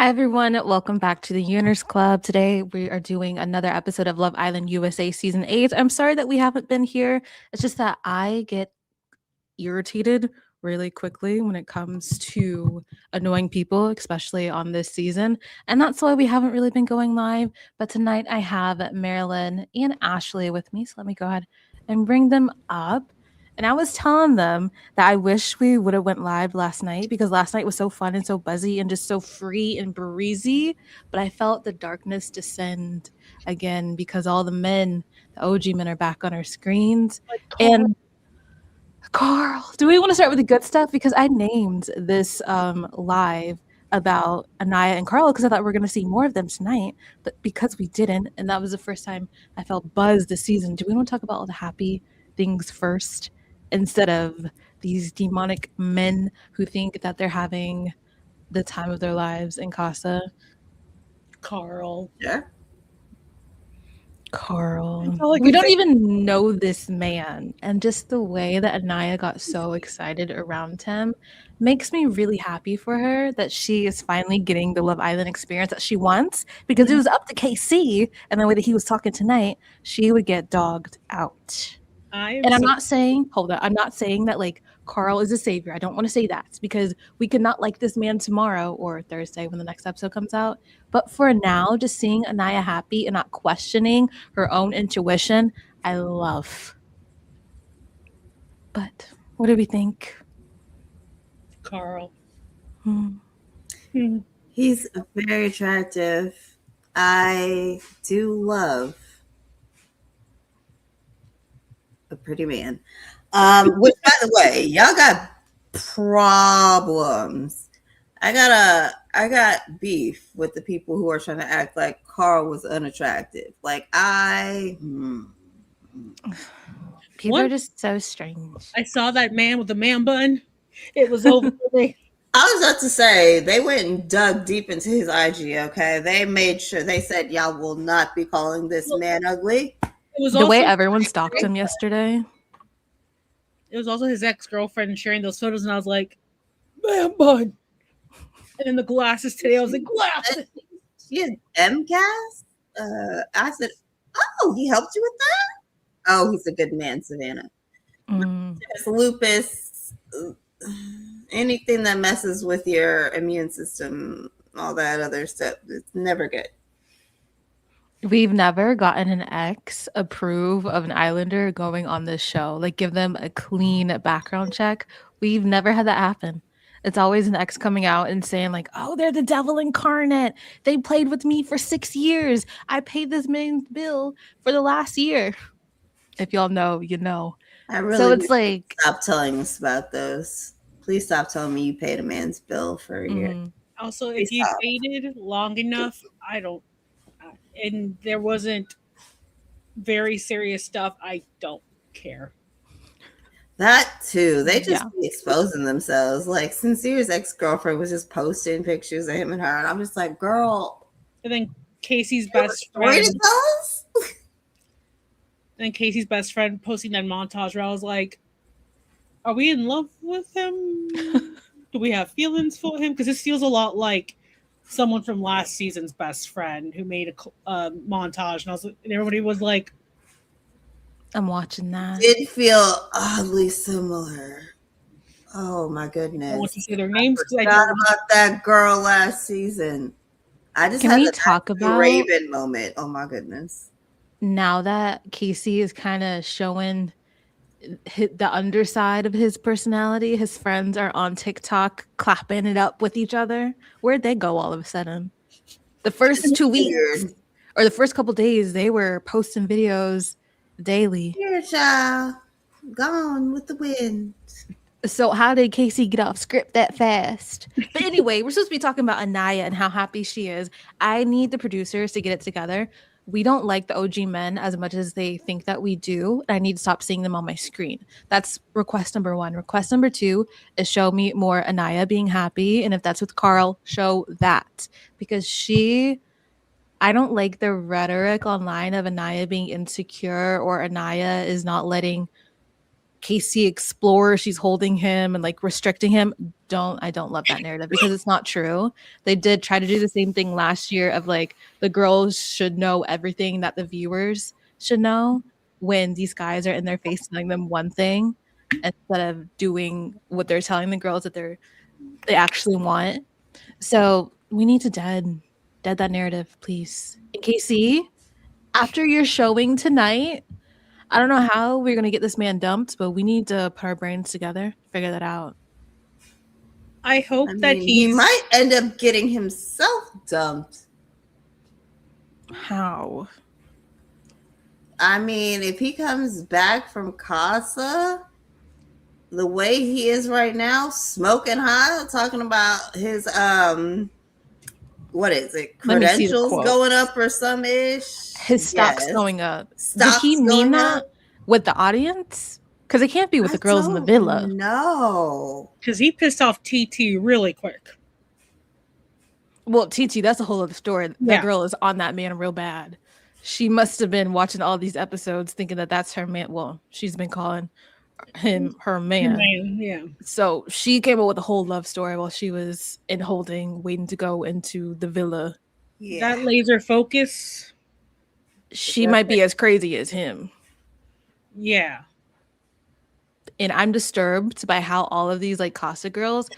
Hi, everyone. Welcome back to the Yearners Club. Today, we are doing another episode of Love Island USA Season 8. I'm sorry that we haven't been here. It's just that I get irritated really quickly when it comes to annoying people, especially on this season. And that's why we haven't really been going live. But tonight, I have Marlen and Ashley with me. So let me go ahead and bring them up. And I was telling them that I wish we would have went live last night because last night was so fun and so buzzy and just so free and breezy. But I felt the darkness descend again because all the men, the OG men, are back on our screens. And Carl, do we want to start with the good stuff? Because I named this live about Aniya and Carl because I thought we were going to see more of them tonight. But because we didn't, and that was the first time I felt buzzed this season, do we want to talk about all the happy things first instead of these demonic men who think that they're having the time of their lives in Casa? Carl. Yeah. Carl. all I We can don't say. even know this man. And just the way that Aniya got so excited around him makes me really happy for her that she is finally getting the Love Island experience that she wants because it was up to KC and the way that he was talking tonight, she would get dogged out. And I'm not saying, hold on, I'm not saying that like Carl is a savior. I don't want to say that because we could not like this man tomorrow or Thursday when the next episode comes out. But for now, just seeing Aniya happy and not questioning her own intuition, I love. But what do we think? Carl. He's very attractive. I do love a pretty man. Which, by the way, y'all got problems. I got beef with the people who are trying to act like Carl was unattractive. Like People are just so strange. I saw that man with the man bun. It was over for me. I was about to say they went and dug deep into his IG. Okay, they made sure they said y'all will not be calling this man ugly. It was The also way everyone stalked him yesterday. it was also his ex-girlfriend sharing those photos, and I was like, man bun. And then the glasses today, I was like, glasses. She had MCAS. I said, oh, he helped you with that? Oh, he's a good man, Savannah. It's lupus, anything that messes with your immune system, all that other stuff, it's never good. We've never gotten an ex approve of an Islander going on this show, like give them a clean background check. We've never had that happen. It's always an ex coming out and saying like, "Oh, they're the devil incarnate. They played with me for 6 years. I paid this man's bill for the last year." If y'all know, you know. I really So it's like stop telling us about those. Please stop telling me you paid a man's bill for a year. Also, if you dated long enough, and there wasn't very serious stuff, I don't care. That too. They just be exposing themselves. Like Sincere's ex-girlfriend was just posting pictures of him and her, and I'm just like, girl. And then Casey's best friend. And Casey's best friend posting that montage where I was like, are we in love with him? Do we have feelings for him? Because this feels a lot like someone from last season's best friend who made a montage, and everybody was like, I'm watching that. Did feel oddly similar. Oh my goodness. I want to say their names. I forgot about that girl last season. I just Can had we talk about Raven moment. Oh my goodness. Now that Casey is kind of showing the underside of his personality, his friends are on TikTok clapping it up with each other. Where'd they go all of a sudden? The first 2 weeks or the first couple days, they were posting videos daily. Here, child. Gone with the wind. So how did Casey get off script that fast? But anyway, we're supposed to be talking about Aniya and how happy she is. I need the producers to get it together. We don't like the OG men as much as they think that we do. I need to stop seeing them on my screen. That's request number 1. Request number 2 is show me more Aniya being happy. And if that's with Carl, show that. Because I don't like the rhetoric online of Aniya being insecure or Aniya is not letting Casey explores, she's holding him and like restricting him. I don't love that narrative because it's not true. They did try to do the same thing last year of like the girls should know everything that the viewers should know when these guys are in their face telling them one thing instead of doing what they're telling the girls that they actually want. So we need to dead that narrative, please. And Casey, after your showing tonight, I don't know how we're gonna get this man dumped, but we need to put our brains together, figure that out. I hope I that mean, he might end up getting himself dumped. How? I mean, if he comes back from Casa the way he is right now, smoking hot, talking about his what is it, credentials going up or some ish, his stock's going up. Did he mean that with the audience? Because it can't be with the girls in the villa. No, because he pissed off TT really quick. Well, TT, that's a whole other story. That girl is on that man real bad. She must have been watching all these episodes thinking that that's her man. Well, she's been calling him her man. Yeah. So she came up with a whole love story while she was in holding, waiting to go into the villa. Yeah. That laser focus. She might be as crazy as him. Yeah. And I'm disturbed by how all of these like Casa girls,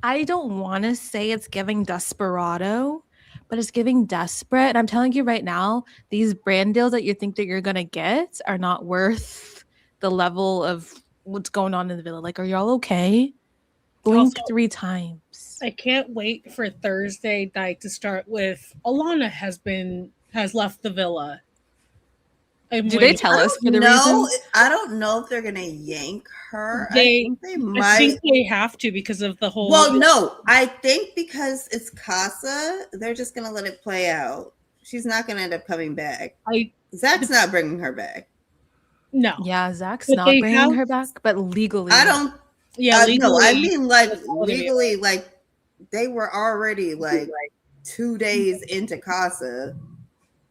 I don't want to say it's giving desperado, but it's giving desperate. And I'm telling you right now, these brand deals that you think that you're going to get are not worth the level of what's going on in the villa. Like, are y'all okay? Blink also, 3 times. I can't wait for Thursday night to start with Alana has left the villa. Do they tell us for the reason? I don't know if they're gonna yank her. I think they have to because of the whole. Well, no, I think because it's Casa, they're just gonna let it play out. She's not gonna end up coming back. Zach's not bringing her back. No. Yeah, Zach's not bringing her back, but legally, I don't. Yeah, legally. No, I mean like legally, like they were already like 2 days into Casa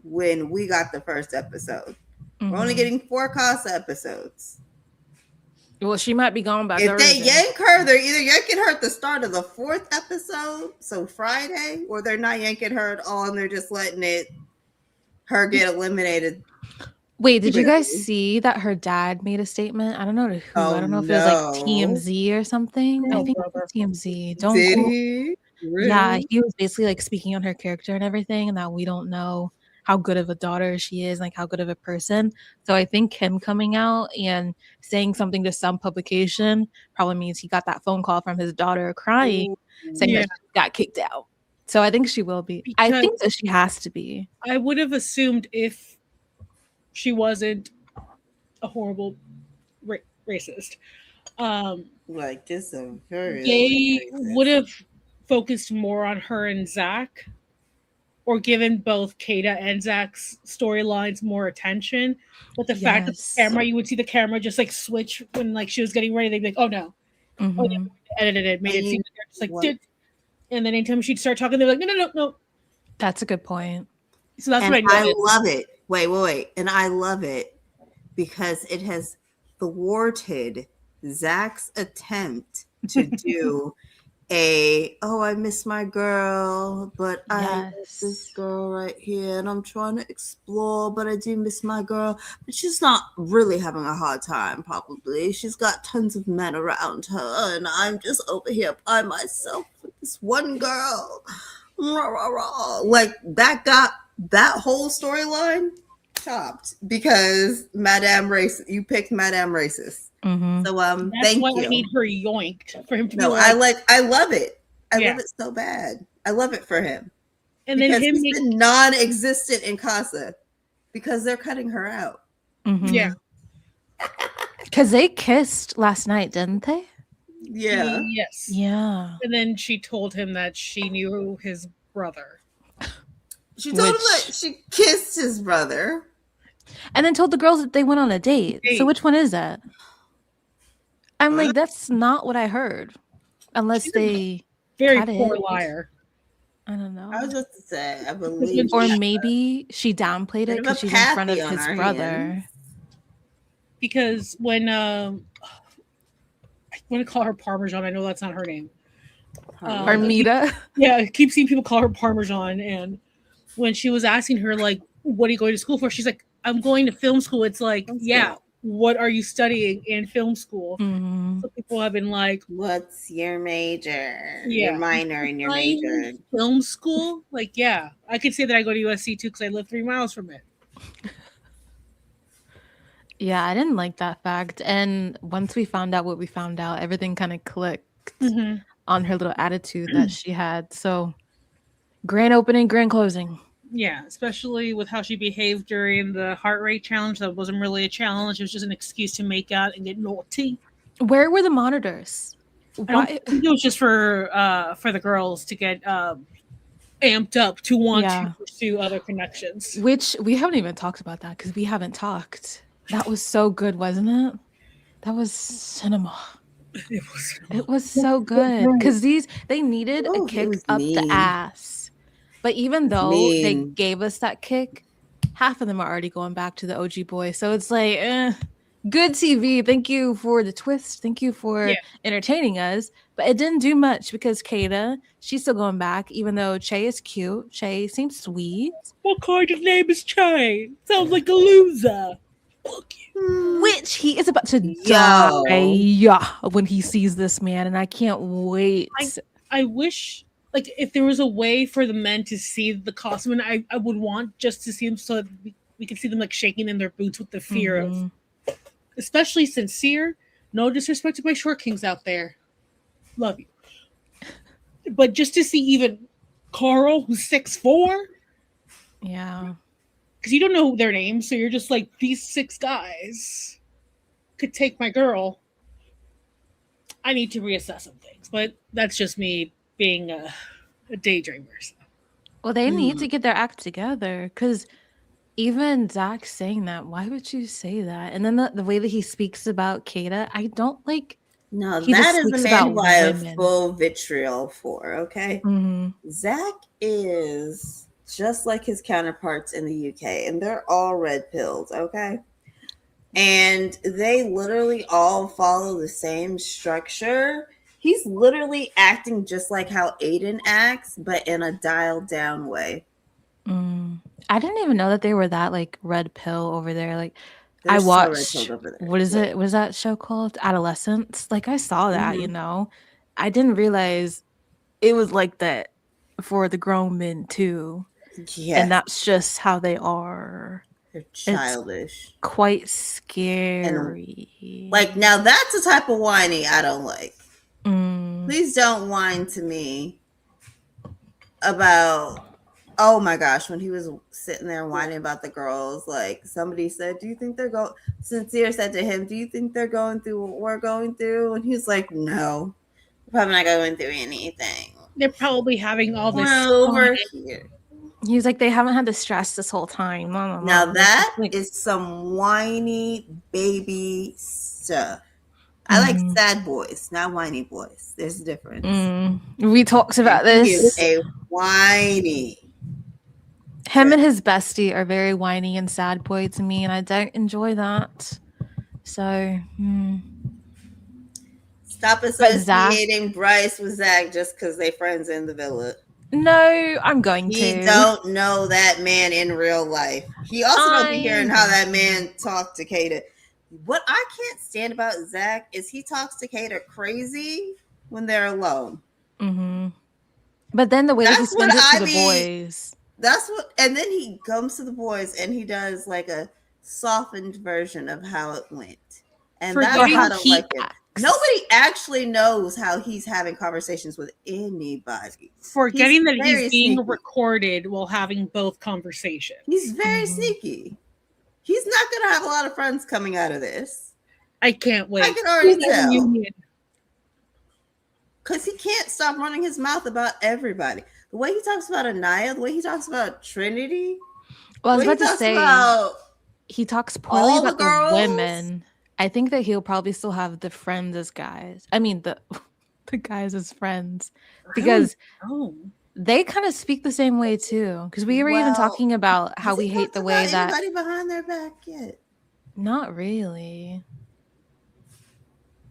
when we got the first episode. Mm-hmm. We're only getting 4 Casa episodes. Well, she might be gone by If Thursday. they yank her, they're either yanking her at the start of the 4th episode, so Friday, or they're not yanking her at all and they're just letting her get eliminated. Wait, did you guys see that her dad made a statement? I don't know to who. I don't know if it was like TMZ or something. I think it was TMZ. Did he? Really? Yeah, he was basically like speaking on her character and everything, and that we don't know how good of a daughter she is, like how good of a person. So I think him coming out and saying something to some publication probably means he got that phone call from his daughter crying, saying that she got kicked out. So I think she will be. Because I think that she has to be. I would have assumed if she wasn't a horrible racist, like this a very they would have focused more on her and Zach, or given both Kayda and Zach's storylines more attention. But the fact that the camera, you would see the camera just like switch when like she was getting ready, they'd be like, "Oh no!" Mm-hmm. Oh, they edited it, made it seem like they're just like, "Dude." And then anytime she'd start talking, they're like, "No." That's a good point. So that's what I love it. Wait, and I love it because it has thwarted Zach's attempt to do I miss my girl, but I miss this girl right here, and I'm trying to explore, but I do miss my girl. But she's not really having a hard time, probably. She's got tons of men around her, and I'm just over here by myself with this one girl. Like, that got that whole storyline chopped because you picked Madame Racist. Mm-hmm. So that's thank why you. I need her yoinked for him to be I love it. I love it so bad. I love it for him. And then he's been non-existent in Casa because they're cutting her out. Mm-hmm. Yeah. Because they kissed last night, didn't they? Yeah. Yes. Yeah. And then she told him that she knew his brother. She told him that she kissed his brother. And then told the girls that they went on a date. So which one is that? I'm like, that's not what I heard. Unless she's they very poor liar. I don't know. I was just to say, I believe. Or maybe she downplayed it because she's in front of his brother. Because when want to call her Parmesan. I know that's not her name. Armida. Yeah, I keep seeing people call her Parmesan. And when she was asking her, like, what are you going to school for? She's like, I'm going to film school. It's like, yeah, what are you studying in film school? Mm-hmm. So people have been like, what's your major? Yeah. Your minor and your major. Film school? Like, yeah. I could say that I go to USC too because I live 3 miles from it. Yeah, I didn't like that fact. And once we found out what we found out, everything kind of clicked on her little attitude that she had. So, grand opening, grand closing. Yeah, especially with how she behaved during the heart rate challenge. That wasn't really a challenge. It was just an excuse to make out and get naughty. Where were the monitors? I think it was just for the girls to get amped up to want to pursue other connections. Which we haven't even talked about that because we haven't talked. That was so good, wasn't it? That was cinema. It was so good because they needed a kick up the ass. But even though they gave us that kick, half of them are already going back to the OG boy. So it's like, good TV. Thank you for the twist. Thank you for entertaining us. But it didn't do much because Kayda, she's still going back, even though Che is cute. Che seems sweet. What kind of name is Che? Sounds like a loser. Fuck you. Which he is about to die when he sees this man, and I can't wait. I wish, like, if there was a way for the men to see the costume, and I would want just to see them so that we could see them, like, shaking in their boots with the fear of, especially Sincere. No disrespect to my short kings out there. Love you. But just to see even Carl, who's 6'4". Yeah. Because you don't know their names, so you're just like, these 6 guys could take my girl. I need to reassess some things, but that's just me being a daydreamer. So. Well, they need to get their act together because even Zach saying that, why would you say that? And then the way that he speaks about Kayda, I don't like. No, that is the man who I have full vitriol for, okay? Zach is just like his counterparts in the UK, and they're all red pilled, okay? And they literally all follow the same structure. He's literally acting just like how Aiden acts, but in a dialed down way. I didn't even know that they were that like red pill over there. Like I watched what is it? What is that show called? Adolescence. Like I saw that, you know. I didn't realize it was like that for the grown men too. Yeah. And that's just how they are. They're childish. It's quite scary. And, like, now that's the type of whiny I don't like. Please don't whine to me about, oh my gosh, when he was sitting there whining about the girls, like somebody said, do you think they're going, Sincere said to him, do you think they're going through what we're going through? And he was like, no, we're probably not going through anything. They're probably having all this over here. He was like, they haven't had the stress this whole time. No. Now that is some whiny baby stuff. I like sad boys, not whiny boys. There's a difference. We talked about this. He's a whiny. Him and his bestie are very whiny and sad boy to me, and I don't enjoy that. So, Stop associating Bryce with Zach just because they're friends in the villa. No, I'm going to. He don't know that man in real life. He also don't be hearing how that man talked to Kayda. What I can't stand about Zach is he talks to Kayda crazy when they're alone. But then the way that he spends it to the boys. That's what, and then he comes to the boys and he does like a softened version of how it went. And that's how I don't like it. Nobody actually knows how he's having conversations with anybody. Forgetting that he's being recorded while having both conversations. He's very sneaky. He's not going to have a lot of friends coming out of this. I can't wait. I can already tell. Because he can't stop running his mouth about everybody. The way he talks about Aniya, the way he talks about Trinity. Well, I was about to say, he talks poorly about the women. I think that he'll probably still have the friends as guys. I mean, the guys as friends. Because they kind of speak the same way, too. Because we were even talking about how we hate the way that... anybody behind their back yet? Not really.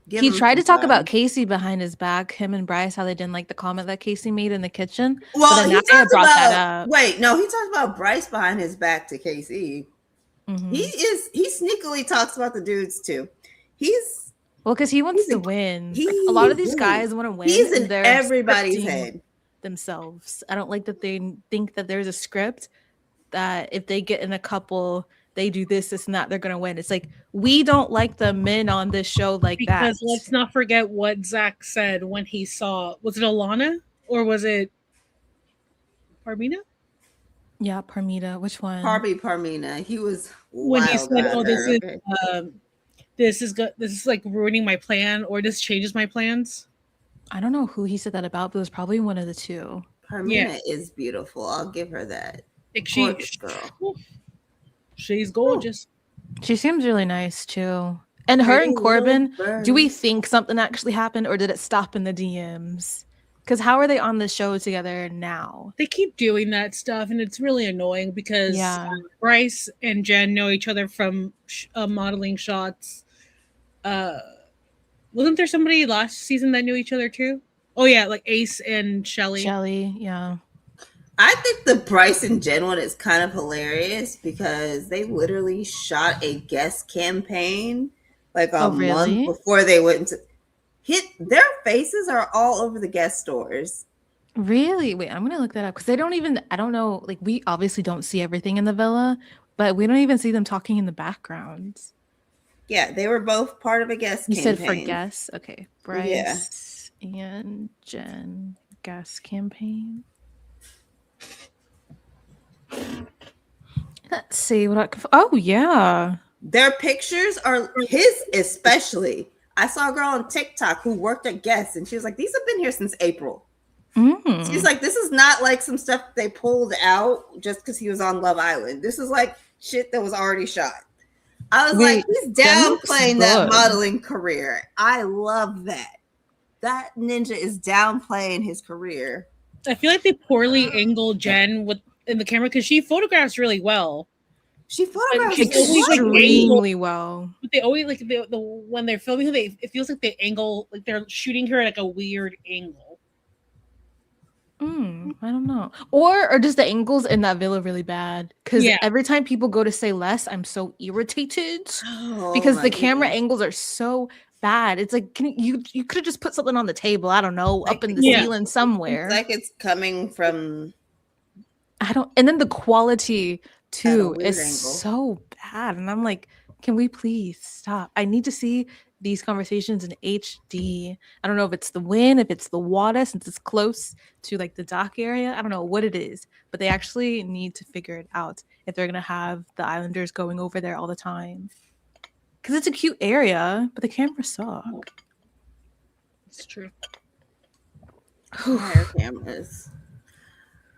He him tried to some talk time. about Casey behind his back, him and Bryce, how they didn't like the comment that Casey made in the kitchen. Well, but he Aniya talked brought that about. up. Wait, no, he talked about Bryce behind his back to Casey. Mm-hmm. He sneakily talks about the dudes too. He's well, because he wants to win. A lot of these guys want to win. He's in and they're everybody's scripting head. themselves. I don't like that they think that there's a script that if they get in a couple, they do this, and that, they're gonna win. It's like we don't like the men on this show like that. Because let's not forget what Zach said when he saw, was it Alana or was it Parmina? Yeah, Parmita. Which one? Parmina. He was When he wild said, about "Oh, this her. is Okay. this is like ruining my plan, or this changes my plans." I don't know who he said that about, but it was probably one of the two. Parmina is beautiful. I'll give her that. Like Gorgeous girl. She's gorgeous. She seems really nice too. And her and Corbin, do we think something actually happened, or did it stop in the DMs? Because how are they on the show together now? They keep doing that stuff, and it's really annoying because Bryce and Jen know each other from modeling shots. Wasn't there somebody last season that knew each other too? Oh yeah, like Ace and Shelly. Yeah. I think the Bryce and Jen one is kind of hilarious because they literally shot a guest campaign like a month before they went to hit. Their faces are all over the guest stores. Really? Wait, I'm gonna look that up because they don't even. I don't know. Like we obviously don't see everything in the villa, but we don't even see them talking in the background. Yeah, they were both part of a guest campaign. You said for guests? Okay. Bryce and Jen guest campaign. Let's see what I can. Oh, yeah. Their pictures are his, especially. I saw a girl on TikTok who worked at Guess, and she was like, these have been here since April. She's like, this is not like some stuff they pulled out just because he was on Love Island. This is like shit that was already shot. I was like, he's downplaying that modeling career. I love that. That ninja is downplaying his career. I feel like they poorly angled Jen in the camera because she photographs really well. She photographs extremely well. But they always like when they're filming her, it feels like they angle like they're shooting her at like a weird angle. I don't know. Or just the angles in that villa really bad. Because every time people go to say less, I'm so irritated because the camera angles are so bad. It's like you could have just put something on the table. I don't know, like, up in the ceiling somewhere. It's like it's coming from. And then the quality too is so bad. And I'm like, can we please stop? I need to see these conversations in HD. I don't know if it's the wind, if it's the water, since it's close to like the dock area. I don't know what it is, but they actually need to figure it out if they're gonna have the Islanders going over there all the time. Because it's a cute area, but the cameras suck. It's true. Cameras.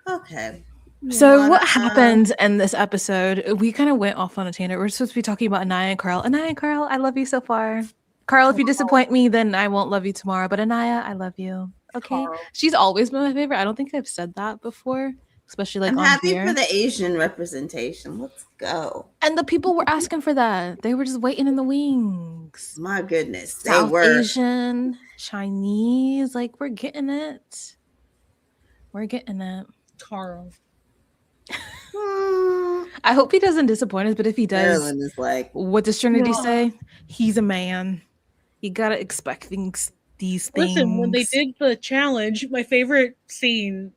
Okay. So what happened in this episode? We kind of went off on a tangent. We're supposed to be talking about Aniya and Carl. Aniya and Carl, I love you so far. Carl, if you disappoint me, then I won't love you tomorrow. But Aniya, I love you. Okay. Carl. She's always been my favorite. I don't think I've said that before, especially like I'm on happy here. For the Asian representation. Let's go. And the people were asking for that. They were just waiting in the wings. My goodness. South Asian, Chinese, like we're getting it. We're getting it. Carl. I hope he doesn't disappoint us, but if he does, is like, what does Trinity say? He's a man. You gotta expect these things. Listen, when they did the challenge, my favorite scene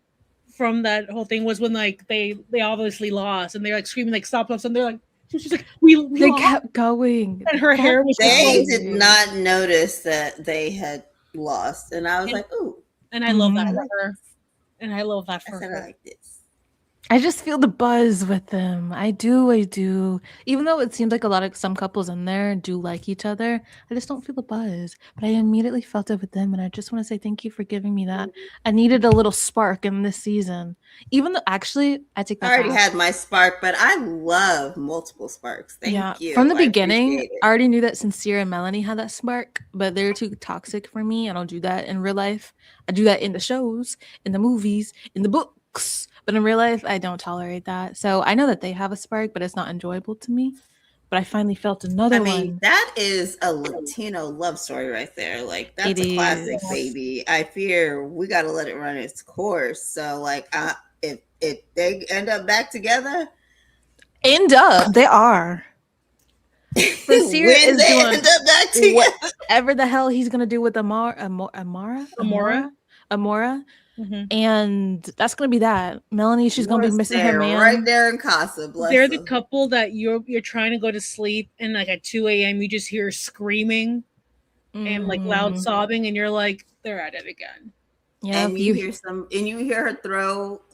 from that whole thing was when like they obviously lost and they're like screaming like stop us, and they're like she's like we they lost. Kept going, and her hair was. They did not notice that they had lost, and I was like, ooh. And I love that for her. And I love that for her. I like this. I just feel the buzz with them. I do. Even though it seems like some couples in there do like each other, I just don't feel the buzz. But I immediately felt it with them, and I just want to say thank you for giving me that. I needed a little spark in this season. Even though, actually, I take that back. I already had my spark, but I love multiple sparks. Thank you. From the beginning, I already knew that Sincere and Melanie had that spark, but they're too toxic for me. I don't do that in real life. I do that in the shows, in the movies, in the books. But in real life, I don't tolerate that. So I know that they have a spark, but it's not enjoyable to me. but I finally felt another I mean, one. that is a Latino love story right there. Like, that's It a classic, is. baby. I fear we got to let it run its course. So, like, if they end up back together, They are. Basir when is they doing end up back together, whatever the hell he's gonna do with Amora, and that's gonna be that. Melanie, she's gonna be missing her man right there in Casa. Bless They're the them. couple that you're trying to go to sleep, and like at 2 a.m. you just hear screaming and like loud sobbing, and you're like, they're at it again. Yeah, and you hear her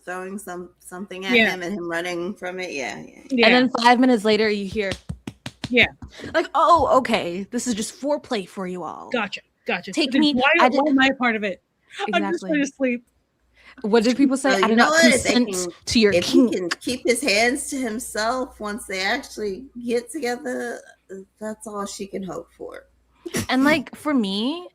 throwing something at him and him running from it. Yeah. And then 5 minutes later you hear, like, oh, okay, this is just foreplay for you all. Gotcha. Take me. Why am I a part of it? Exactly. I'm just going to sleep. What did people say? I did not consent to your kink. He can keep his hands to himself once they actually get together, that's all she can hope for. And like for me,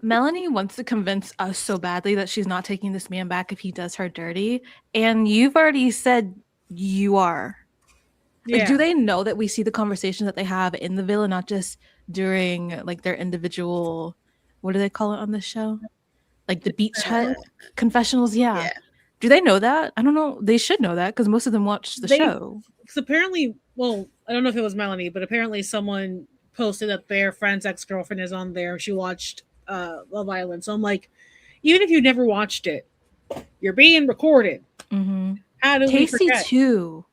Melanie wants to convince us so badly that she's not taking this man back if he does her dirty. And you've already said you are. Like, do they know that we see the conversations that they have in the villa, not just during like their individual, what do they call it on this show? Like the beach hut confessionals? Yeah. Do they know that? I don't know. They should know that because most of them watch the show. Because apparently, well, I don't know if it was Melanie, but apparently someone posted that their friend's ex-girlfriend is on there. She watched Love Island. So I'm like, even if you never watched it, you're being recorded. Mm-hmm. How do we forget? Too.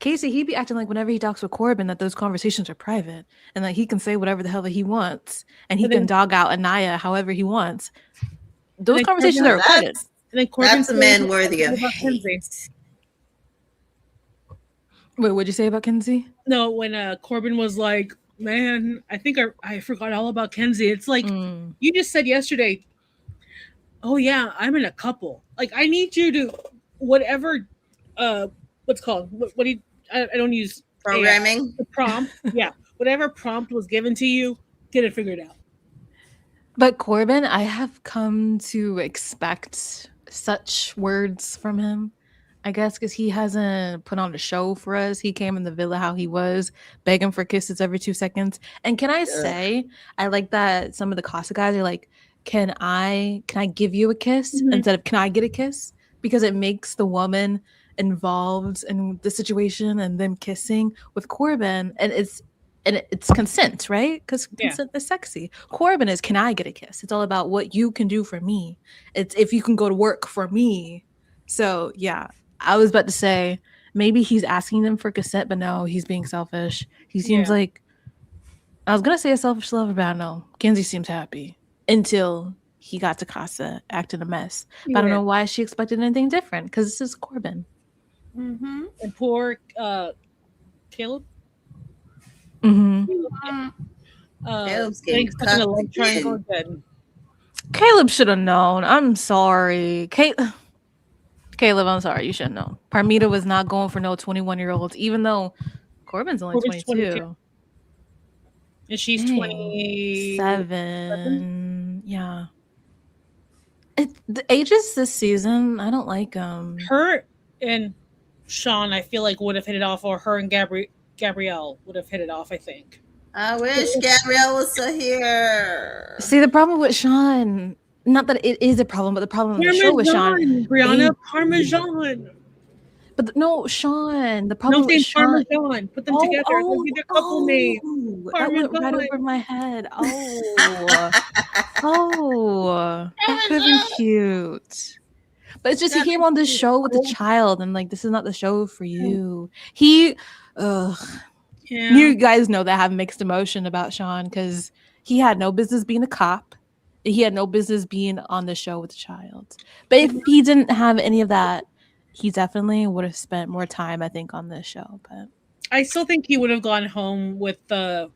Casey, he'd be acting like whenever he talks with Corbin that those conversations are private and that he can say whatever the hell that he wants and he can dog out Aniya however he wants. Those conversations are recorded. And then Corbin's a man worthy of hate. Wait, what'd you say about Kenzie? No, when Corbin was like, man, I think I forgot all about Kenzie. It's like, you just said yesterday, oh yeah, I'm in a couple. Like, I need you to, whatever, what's called, what do you, I don't use programming. The prompt. Yeah. Whatever prompt was given to you, get it figured out. But Corbin, I have come to expect such words from him. I guess because he hasn't put on a show for us. He came in the villa how he was, begging for kisses every 2 seconds. And can I say, I like that some of the Casa guys are like, can I give you a kiss instead of can I get a kiss? Because it makes the woman involved in the situation and them kissing with Corbin, and it's consent, right? Because consent is sexy. Corbin is, can I get a kiss? It's all about what you can do for me. It's if you can go to work for me. So yeah, I was about to say maybe he's asking them for consent, but no, he's being selfish. He seems like, I was gonna say a selfish lover, but no, Kenzie seems happy until he got to Casa acting a mess. But I don't know why she expected anything different because this is Corbin. Mm-hmm. And poor Caleb. Mm-hmm. Caleb should have known. I'm sorry. Caleb, I'm sorry. You should have known. Parmita was not going for no 21-year-olds, even though Corbin's only 22. And she's 27. Yeah. The ages this season, I don't like them. Her and Sean, I feel like would have hit it off, or her and Gabrielle would have hit it off, I think. I wish Gabrielle was still here. See, the problem with Sean, not that it is a problem, but the problem with the show with Sean. Brianna Parmesan. But no, Sean. The problem with Sean. Parmesan. Put them together. They'll be their couple names. That went right over my head. That could be cute. But it's just he came on this show with a child, and like this is not the show for you. You guys know that I have mixed emotion about Sean because he had no business being a cop. He had no business being on the show with a child. But if he didn't have any of that, he definitely would have spent more time, I think, on this show. But I still think he would have gone home with the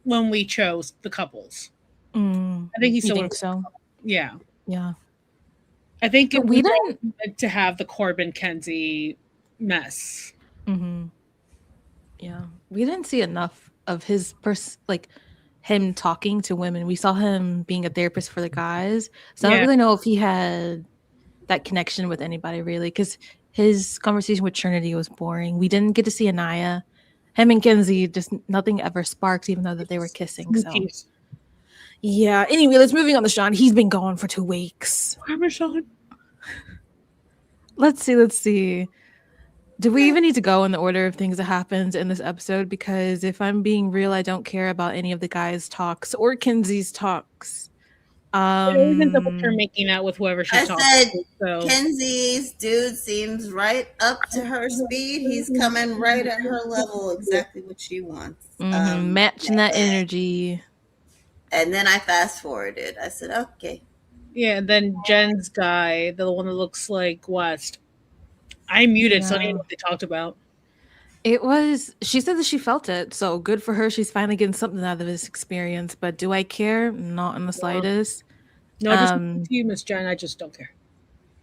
when we chose the couples. I think he still think so. Yeah. I think we didn't to have the Corbin Kenzie mess. Mm-hmm. Yeah, we didn't see enough of his him talking to women. We saw him being a therapist for the guys, so I don't really know if he had that connection with anybody really, because his conversation with Trinity was boring. We didn't get to see Aniya, Him and Kenzie, just nothing ever sparked, even though that they were kissing. So Cookies. yeah. Anyway, let's moving on to Sean. He's been gone for 2 weeks. Parmesan. Let's see. Do we even need to go in the order of things that happens in this episode? Because if I'm being real, I don't care about any of the guys' talks or Kenzie's talks. It always ends up with her making out with whoever she's talking said, to. So. Kenzie's dude seems right up to her speed. He's coming right at her level, exactly what she wants. Matching that energy. And then I fast forwarded. I said, okay. Yeah, and then Jen's guy, the one that looks like West. I muted, so I didn't know what they talked about. She said that she felt it, so good for her. She's finally getting something out of this experience. But do I care? Not in the slightest. No, just to you, Miss Jen. I just don't care.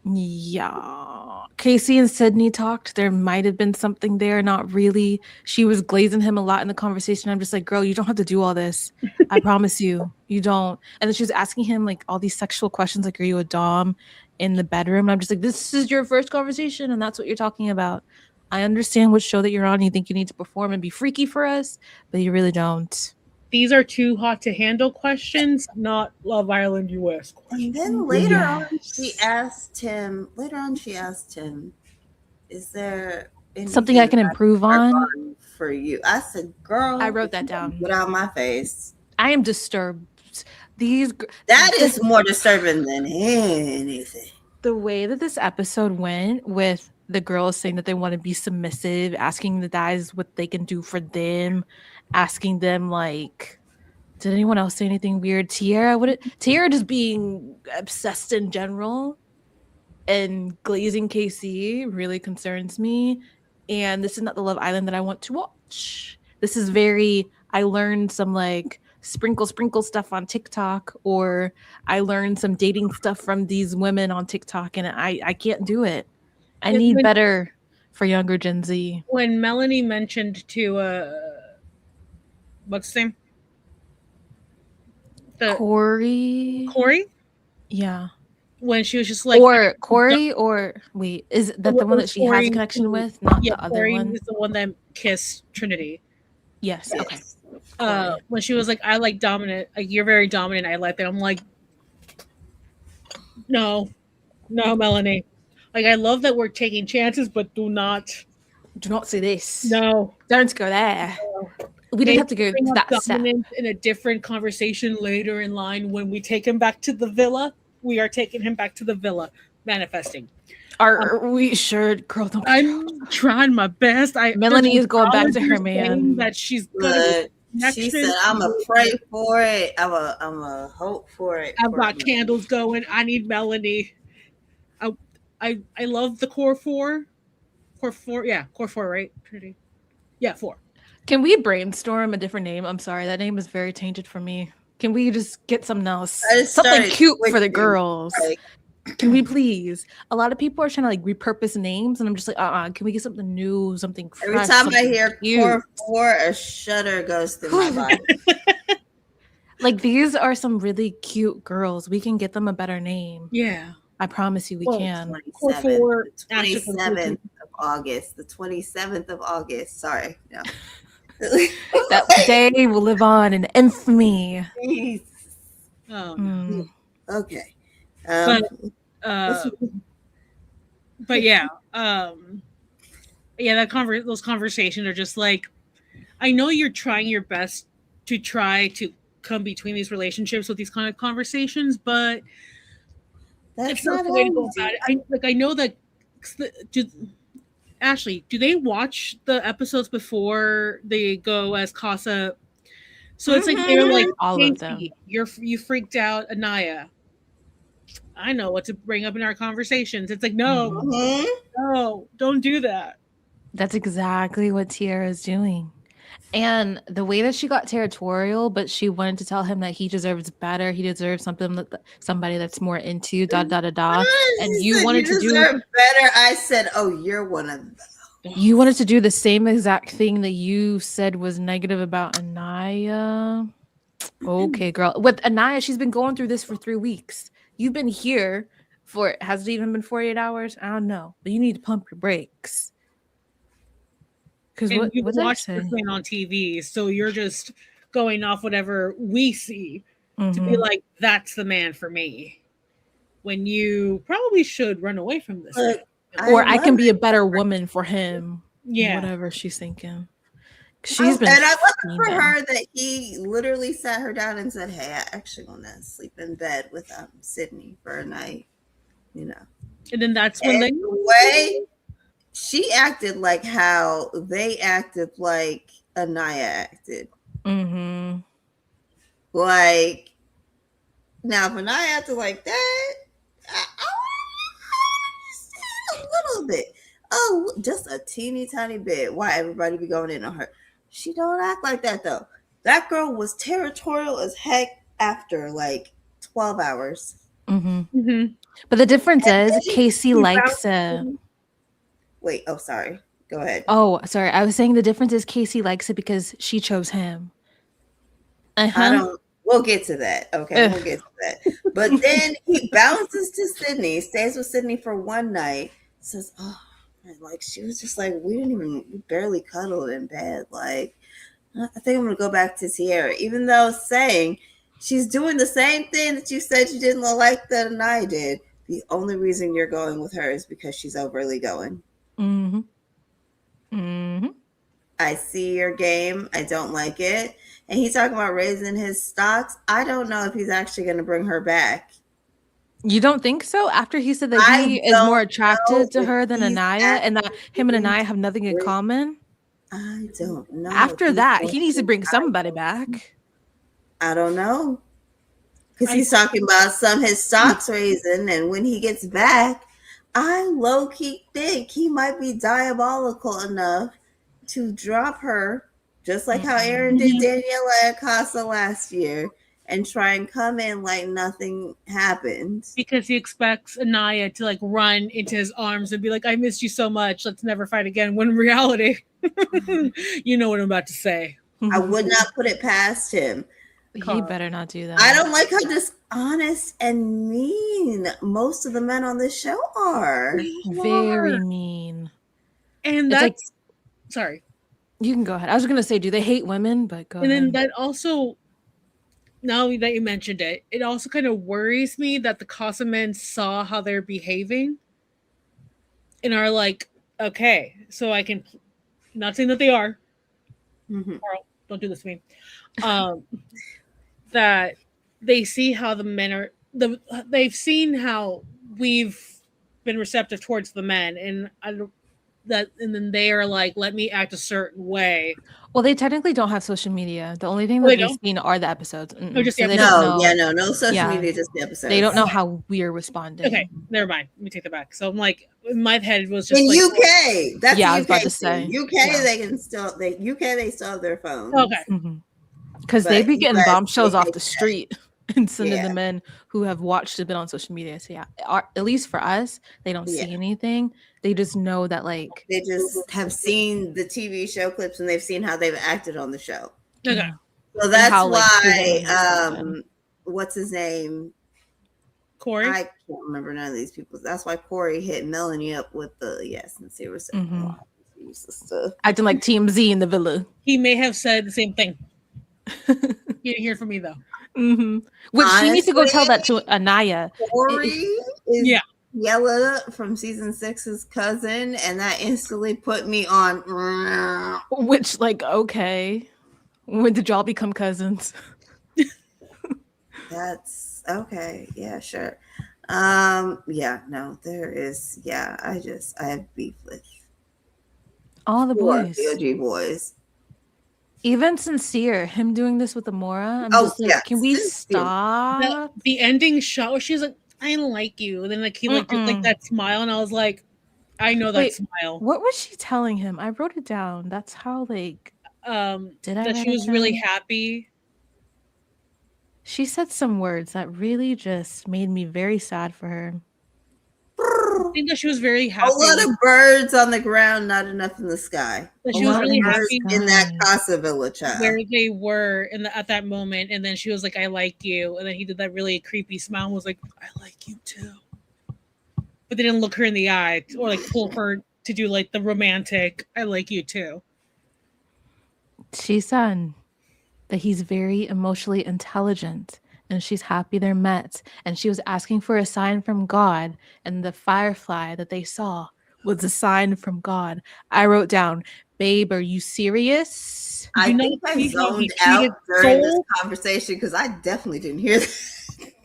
Yeah. Casey and Sydney talked. There might have been something there. Not really. She was glazing him a lot in the conversation. I'm just like, girl, you don't have to do all this. I promise you. You don't. And then she was asking him like all these sexual questions, like, are you a dom in the bedroom? And I'm just like, this is your first conversation, and that's what you're talking about. I understand what show that you're on. You think you need to perform and be freaky for us, but you really don't. These are too hot to handle questions, not Love Island US questions. And then later on, she asked him, is there something I can improve on for you? I said, girl, I wrote that down. Get out my face. I am disturbed. That is more disturbing than anything. The way that this episode went with the girls saying that they want to be submissive, asking the guys what they can do for them, asking them like, did anyone else say anything weird? Tiara just being obsessed in general and glazing KC really concerns me. And this is not the Love Island that I want to watch. This is I learned some like sprinkle stuff on TikTok, or I learned some dating stuff from these women on TikTok, and I can't do it. I need better for younger Gen Z. When Melanie mentioned to what's his name? Corey? Yeah. When she was just like, or Corey, or wait, is that the one that she has a connection with? Not the other Corey one. Is the one that kissed Trinity. Yes. Okay. When she was like, I like dominant, like you're very dominant, I like that. I'm like, no, Melanie. Like, I love that we're taking chances, but do not say this. No, don't go there. We didn't have to go to that step. In a different conversation later in line, when we take him back to the villa, we are taking him back to the villa, manifesting. Are we sure, girl? I'm trying my best. Melanie is going back to her man. That she's good. She said, "I'm gonna pray for it. I'm gonna hope for it." I've got candles going. I need Melanie. I love the core four. Core four, right? Trinity. Yeah, 4. Can we brainstorm a different name? I'm sorry, that name is very tainted for me. Can we just get something else? Something cute for the girls. Like, can we please? A lot of people are trying to like repurpose names, and I'm just like, can we get something new, something fresh? Every time I hear Core 4, a shudder goes through my body. Like, these are some really cute girls. We can get them a better name. Yeah. I promise you we can. 27th of August. The 27th of August. Sorry. No. That day will live on in infamy. Okay. But yeah. Those conversations are just like, I know you're trying your best to try to come between these relationships with these kind of conversations, but that's not the way to go about it. I know that. Ashley, do they watch the episodes before they go as Casa? So it's like they're like, all of them. You freaked out, Aniya. I know what to bring up in our conversations. It's like, no, don't do that. That's exactly what Tiara is doing. And the way that she got territorial, but she wanted to tell him that he deserves better. He deserves somebody that's more into . And you wanted to do better. I said, "Oh, you're one of them." You wanted to do the same exact thing that you said was negative about Aniya. Okay, girl. With Aniya, she's been going through this for 3 weeks. You've been here has it even been 48 hours? I don't know, but you need to pump your brakes. Because And what you did I watch say? this man on TV, so you're just going off whatever we see to be Mhm. like, that's the man for me. When you probably should run away from this But man. Or I love can be a it. better woman for him. Yeah. Whatever she's thinking. She's been And I love it for fiending. her that he literally sat her down and said, "Hey, I actually want to sleep in bed with Sydney for a night." You know, And then that's when and they the way she acted like how they acted like Aniya acted. Mm-hmm. Like, now if Aniya acted like that, I understand a little bit. Oh, just a teeny tiny bit. Why everybody be going in on her? She don't act like that though. That girl was territorial as heck after like 12 hours. Mm-hmm. But the difference is Casey likes it. Wait, oh sorry. Go ahead. Oh, sorry. I was saying the difference is Casey likes it because she chose him. We'll get to that. Okay, we'll get to that. But then he bounces to Sydney, stays with Sydney for one night, says, "Oh," and like she was just like, we barely cuddled in bed. Like, I think I'm gonna go back to Tierra, even though saying she's doing the same thing that you said you didn't like that and I did. The only reason you're going with her is because she's overly going. Mm-hmm. Mm-hmm. I see your game. I don't like it. And he's talking about raising his stocks. I don't know if he's actually going to bring her back. You don't think so? After he said that he is more attracted to her than Aniya and that him and Aniya have nothing in common? I don't know. After that, he needs to bring somebody back. I don't know. Because he's talking about his stocks raising. And when he gets back, I low-key think he might be diabolical enough to drop her, just like how Aaron did Daniela at Casa last year, and try and come in like nothing happened. Because he expects Aniya to like run into his arms and be like, "I missed you so much. Let's never fight again." When in reality, you know what I'm about to say. I would not put it past him. He better not do that. I don't like how dishonest and mean most of the men on this show are. Very mean. And that's sorry. You can go ahead. I was going to say, do they hate women? But go ahead. And then that also, now that you mentioned it, it also kind of worries me that the Casa men saw how they're behaving and are like, okay, so I can, not saying that they are, Carl, don't do this to me, that they see how the men are, they've seen how we've been receptive towards the men, and and then they are like, let me act a certain way. Well, they technically don't have social media. The only thing that they've seen are the episodes. No social media, just the episodes. They don't know how we're responding. Okay, never mind. Let me take that back. So I'm like, in my head was just in like, UK. That's I was about to say UK. They still have their phones. Okay, because they be getting bombshells off the street and sending them in who have watched it, been on social media. So at least for us, they don't see anything. They just know that like they just have seen the TV show clips and they've seen how they've acted on the show. Okay, so that's why. What's his name? Corey. I can't remember none of these people. That's why Corey hit Melanie up with the sincere acting like TMZ in the villa. He may have said the same thing. You didn't hear from me though. Which she needs to go tell that to Aniya. Corey is Yella from season 6's cousin, and that instantly put me on. Which, like, okay, when did y'all become cousins? That's okay. Yeah, sure. There is. Yeah, I have beef with all the boys, the OG boys. Even Sincere, him doing this with Amora. I'm just like, can we stop? The ending shot where she's like, "I like you," and then like he did like that smile, and I was like, "I know that smile." What was she telling him? I wrote it down. That's how like that she was really happy. She said some words that really just made me very sad for her. I think that she was very happy. A lot of birds on the ground, not enough in the sky. That she was really happy in that Casa Villa where they were at that moment, and then she was like, "I like you," and then he did that really creepy smile and was like, "I like you too," but they didn't look her in the eye or like pull her to do like the romantic "I like you too." She said that he's very emotionally intelligent and she's happy they're met. And she was asking for a sign from God, and the firefly that they saw was a sign from God. I wrote down, babe, are you serious? Did I you not think I see how he zoned out treated during this Soul? conversation because I definitely didn't hear that.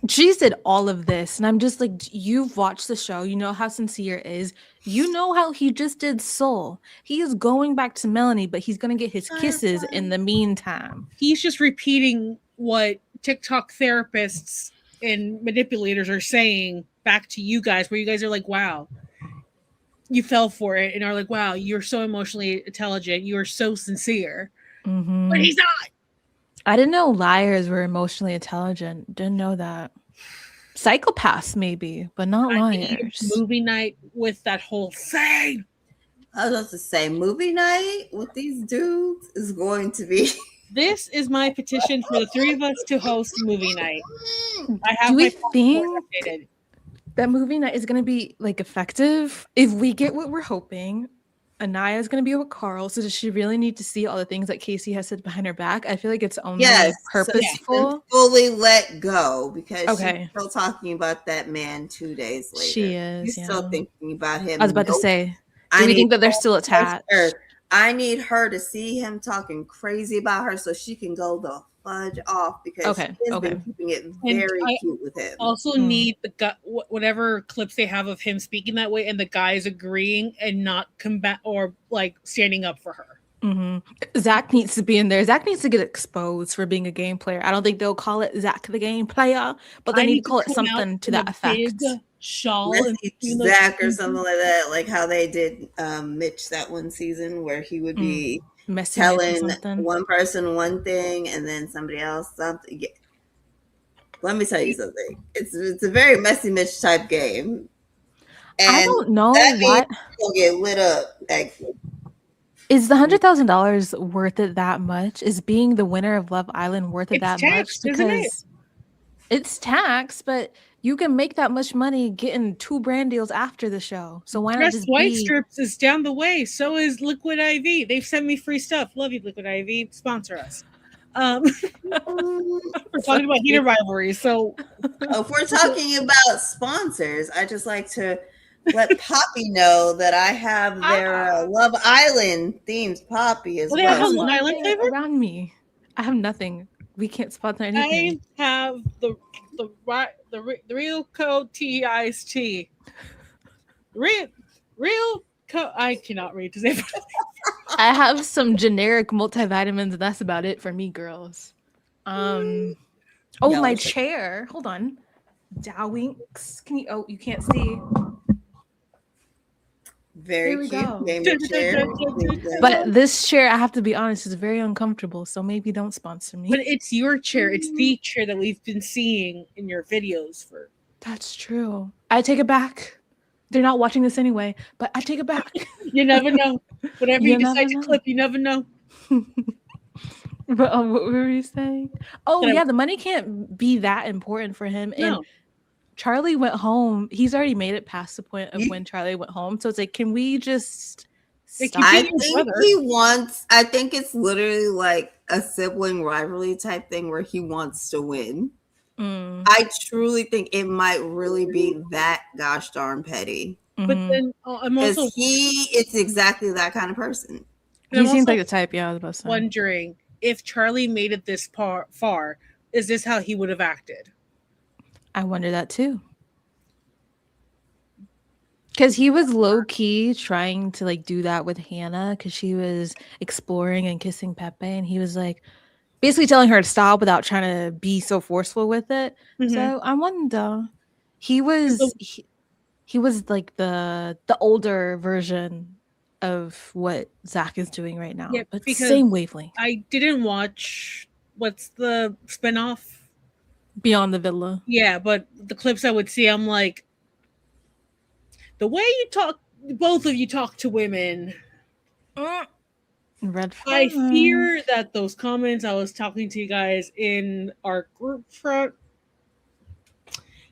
She said all of this, and I'm just like, you've watched the show, you know how sincere is. You know how he just did Soul. He is going back to Melanie, but he's gonna get his kisses in the meantime. He's just repeating what TikTok therapists and manipulators are saying back to you guys, where you guys are like, wow, you fell for it, and are like, wow, you're so emotionally intelligent, you are so sincere. Mm-hmm. But he's not. I didn't know liars were emotionally intelligent. Didn't know that. Psychopaths, maybe, but not liars. Movie night with that whole thing. I was about to say, movie night with these dudes is going to be. This is my petition for the three of us to host movie night. I have Do we my passport think updated. that movie night is going to be like effective if we get what we're hoping? Aniya is going to be with Carl. So does she really need to see all the things that Casey has said behind her back? I feel like it's only purposeful. So fully let go because Okay. she's still talking about that man 2 days later. She is. She's still thinking about him. I was about to say, do we think that they're still attached? I need her to see him talking crazy about her so she can go the fudge off because she's been keeping it very cute with him. Also need the whatever clips they have of him speaking that way and the guys agreeing and not combat or like standing up for her. Mm-hmm. Zach needs to be in there. Zach needs to get exposed for being a game player. I don't think they'll call it Zach the game player, but they need to call it something to that effect. Shawl Zach or something like that, like how they did Mitch that one season where he would be telling one person one thing and then somebody else something. Yeah. Let me tell you something. It's a very messy Mitch type game. And I don't know what will get lit up. Is the $100,000 worth it that much? Is being the winner of Love Island worth it that much? Because it's taxed, but you can make that much money getting 2 brand deals after the show. So why not just White Strips is down the way. So is Liquid IV. They've sent me free stuff. Love you, Liquid IV. Sponsor us. We're talking about heated rivalries. So if we're talking about sponsors, I just like to let Poppy know that I have their Love Island themes. Poppy as well. They have Love Island flavor around me. I have nothing. We can't sponsor anything. I have the real code tea iced tea. Real I cannot read to say. I have some generic multivitamins, and that's about it for me, girls. My chair. Hold on. Dowwinks. Can you? Oh, you can't see. Very cute. Gaming chair. But this chair, I have to be honest, is very uncomfortable. So maybe don't sponsor me. But it's your chair. It's the chair that we've been seeing in your videos for. That's true. I take it back. They're not watching this anyway, but I take it back. You never know. Whatever you decide to clip, you never know. But what were you saying? Oh, yeah, the money can't be that important for him. No. And Charlie went home. He's already made it past the point of when Charlie went home. So it's like, can we just stop? I think it's literally like a sibling rivalry type thing where he wants to win. I truly think it might really be that gosh darn petty. But then I'm also it's exactly that kind of person. He seems like the type. Yeah, I was about to say. Wondering if Charlie made it this far, is this how he would have acted? I wonder that too. Because he was low key trying to like do that with Hannah because she was exploring and kissing Pepe, and he was like basically telling her to stop without trying to be so forceful with it. So I wonder. He was like the older version of what Zach is doing right now. Yeah, but same wavelength. I didn't watch what's the spinoff? Beyond the Villa. Yeah, but the clips I would see, I'm like, the way you talk, both of you talk to women. Red flag. I fear that those comments I was talking to you guys in our group front,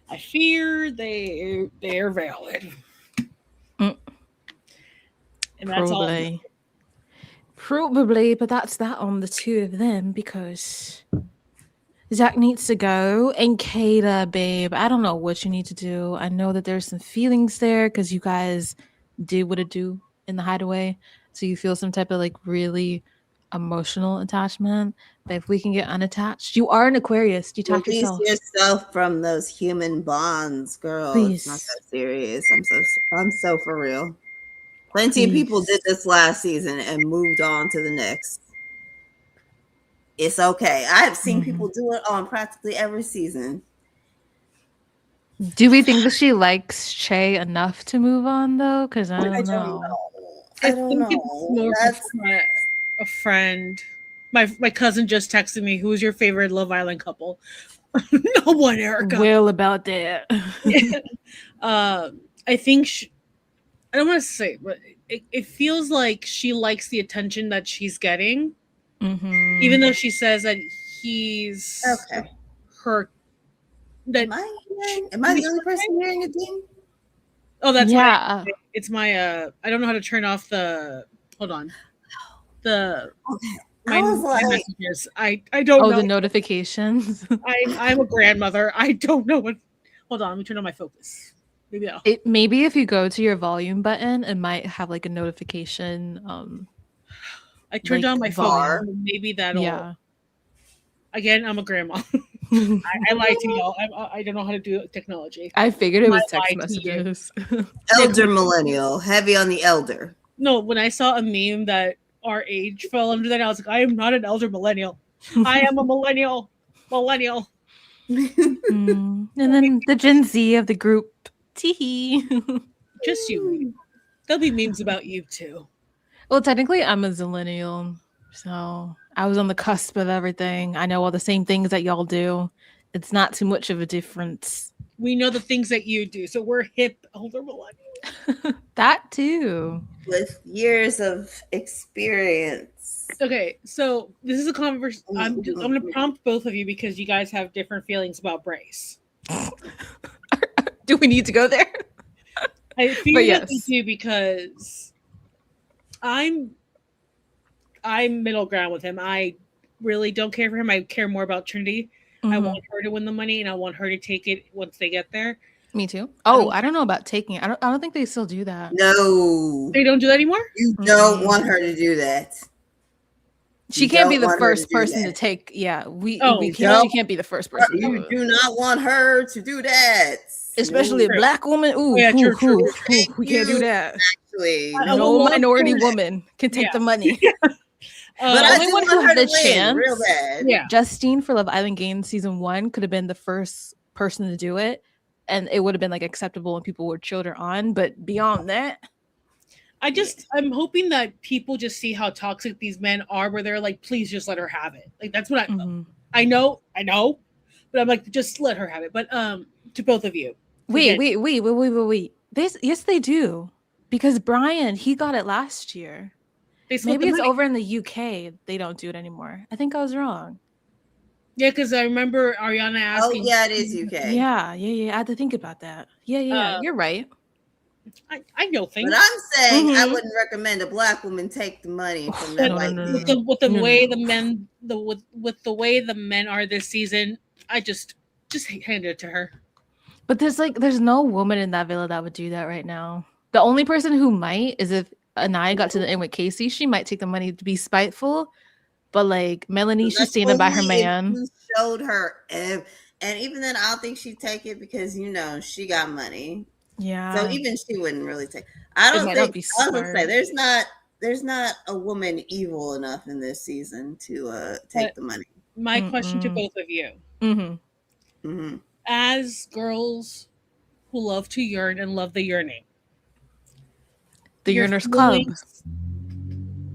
I fear they are valid. And that's all. Probably, but that's that on the two of them because Zach needs to go. And Kayda, babe, I don't know what you need to do. I know that there's some feelings there because you guys did what it do in the hideaway. So you feel some type of like really emotional attachment. But if we can get unattached, you are an Aquarius. Detach Release yourself. yourself from those human bonds, girl. It's not Please. that serious. I'm so for real. Plenty of people did this last season and moved on to the next. It's okay. I have seen people do it on practically every season. Do we think that she likes Che enough to move on though? Because I don't know. I don't know. It's more from a friend. My cousin just texted me, "Who's your favorite Love Island couple?" No one, Erica. Well, about that. I think I don't want to say, but it feels like she likes the attention that she's getting, even though she says that he's her. That am I the only person hearing a ding? Oh, that's it's my I don't know how to turn off the. Hold on. My messages. I don't know. Oh, the notifications. I'm a grandmother. I don't know what. Hold on, let me turn on my focus. Maybe if you go to your volume button, it might have like a notification. I turned on my phone. Maybe that'll. Yeah. Again, I'm a grandma. I lied to y'all. I don't know how to do technology. I figured it was text messages. Elder millennial, heavy on the elder. No, when I saw a meme that our age fell under that, I was like, I am not an elder millennial. I am a millennial. And then the Gen Z of the group. Teehee. Just you. There'll be memes about you too. Well, technically, I'm a zillennial, so I was on the cusp of everything. I know all the same things that y'all do. It's not too much of a difference. We know the things that you do, so we're hip older millennials. That too. With years of experience. Okay, so this is a conversation. I'm going to prompt both of you because you guys have different feelings about Bryce. Do we need to go there? I feel like we do because I'm middle ground with him. I really don't care for him. I care more about Trinity. I want her to win the money, and I want her to take it once they get there. Me too. Oh, I don't know about taking it. I don't think they still do that. No, they don't do that anymore. You don't want her to do that. She can't be the first person to take. Yeah, we can't. She can't be the first person. You do not want her to do that. Especially a black woman. Ooh, true. We can't do that. Actually, no minority woman can take the money. But only one who had a chance. Real bad. Yeah, Justine for Love Island Games season 1 could have been the first person to do it, and it would have been like acceptable and people would cheer her on. But beyond that, I'm hoping that people just see how toxic these men are, where they're like, please just let her have it. Like that's what I know, but I'm like, just let her have it. But to both of you. Wait. Yes, they do. Because Brian, he got it last year. Maybe it's over in the UK. They don't do it anymore. I think I was wrong. Yeah, because I remember Ariana asking. Oh, yeah, it is UK. Yeah. I had to think about that. Yeah. You're right. I know things. But I'm saying I wouldn't recommend a black woman take the money from that white man. With the way the men, with the way the men are this season, I just hand it to her. But there's no woman in that villa that would do that right now. The only person who might is if Aniya got to the end with Casey. She might take the money to be spiteful. But like Melanie, she's standing by her man. You showed her, and even then, I don't think she'd take it because she got money. Yeah. So even she wouldn't really take. I don't think. I was gonna say there's not a woman evil enough in this season to take the money. My question to both of you: as girls who love to yearn and love the yearning, the Yearners Club.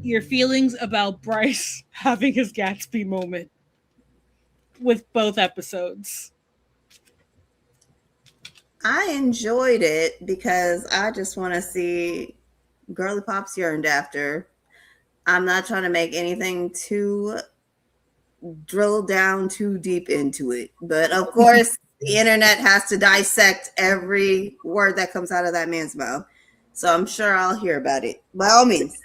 Your feelings about Bryce having his Gatsby moment with both episodes. I enjoyed it because I just want to see girly pops yearned after. I'm not trying to make anything too drill down too deep into it. But of course, the internet has to dissect every word that comes out of that man's mouth. so I'm sure I'll hear about it by all means.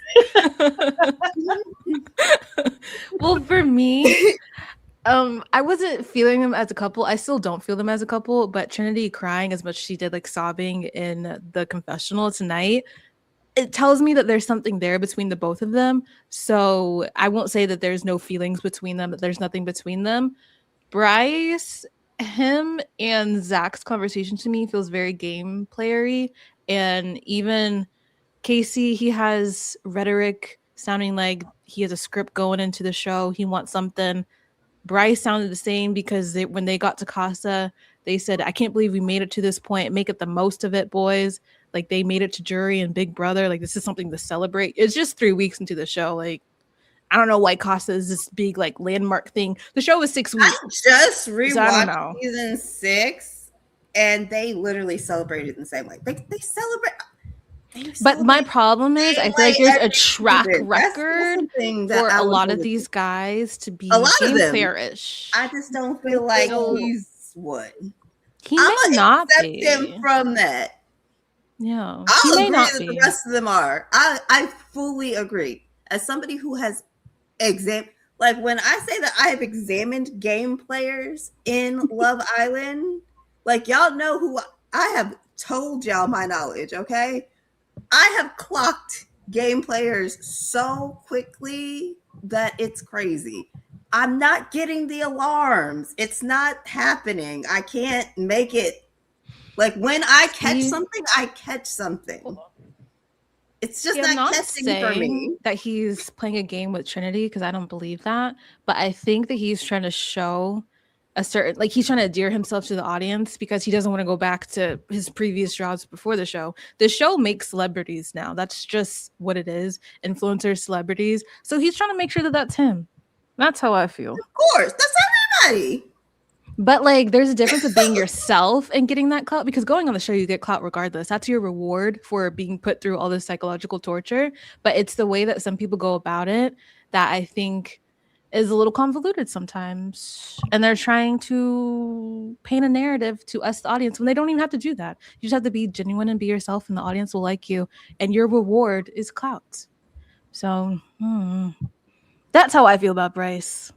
Well, for me, I wasn't feeling them as a couple. I still don't feel them as a couple, but Trinity crying as much as she did, like sobbing in the confessional tonight, it tells me that there's something there between the both of them. So I won't say that there's no feelings between them, that there's nothing between them. Bryce, him and Zach's conversation to me feels very game playery. And even Casey, he has rhetoric sounding like he has a script going into the show. He wants something. Bryce sounded the same because when they got to Casa, they said, I can't believe we made it to this point. Make it the most of it, boys. Like they made it to jury and Big Brother. Like this is something to celebrate. It's just 3 weeks into the show. Like, I don't know why Casa is this big like landmark thing. The show was 6 weeks. I just rewatched season 6 and they literally celebrated in the same way. They celebrate. But my problem is, I feel like there's a track record for a lot of these guys to be game player-ish. I just don't feel like he's one. He may not be. Him from that. Yeah, I'll agree that the rest of them are. I fully agree. As somebody who has like when I say that I have examined game players in Love Island, like y'all know who I have told y'all my knowledge, okay? I have clocked game players so quickly that it's crazy. I'm not getting the alarms. It's not happening. I can't make it. Like when I catch something, I catch something. It's just not catching for me. That he's playing a game with Trinity because I don't believe that. But I think that he's trying to show a certain, like he's trying to endear himself to the audience because he doesn't want to go back to his previous jobs before the show. The show makes celebrities now. That's just what it is. Influencers, celebrities. So he's trying to make sure that that's him. That's how I feel. Of course. That's everybody. But like there's a difference of being yourself and getting that clout, because going on the show you get clout regardless. That's your reward for being put through all this psychological torture. But it's the way that some people go about it that I think is a little convoluted sometimes, and they're trying to paint a narrative to us, the audience, when they don't even have to do that. You just have to be genuine and be yourself, and the audience will like you, and your reward is clout. So that's how I feel about Bryce.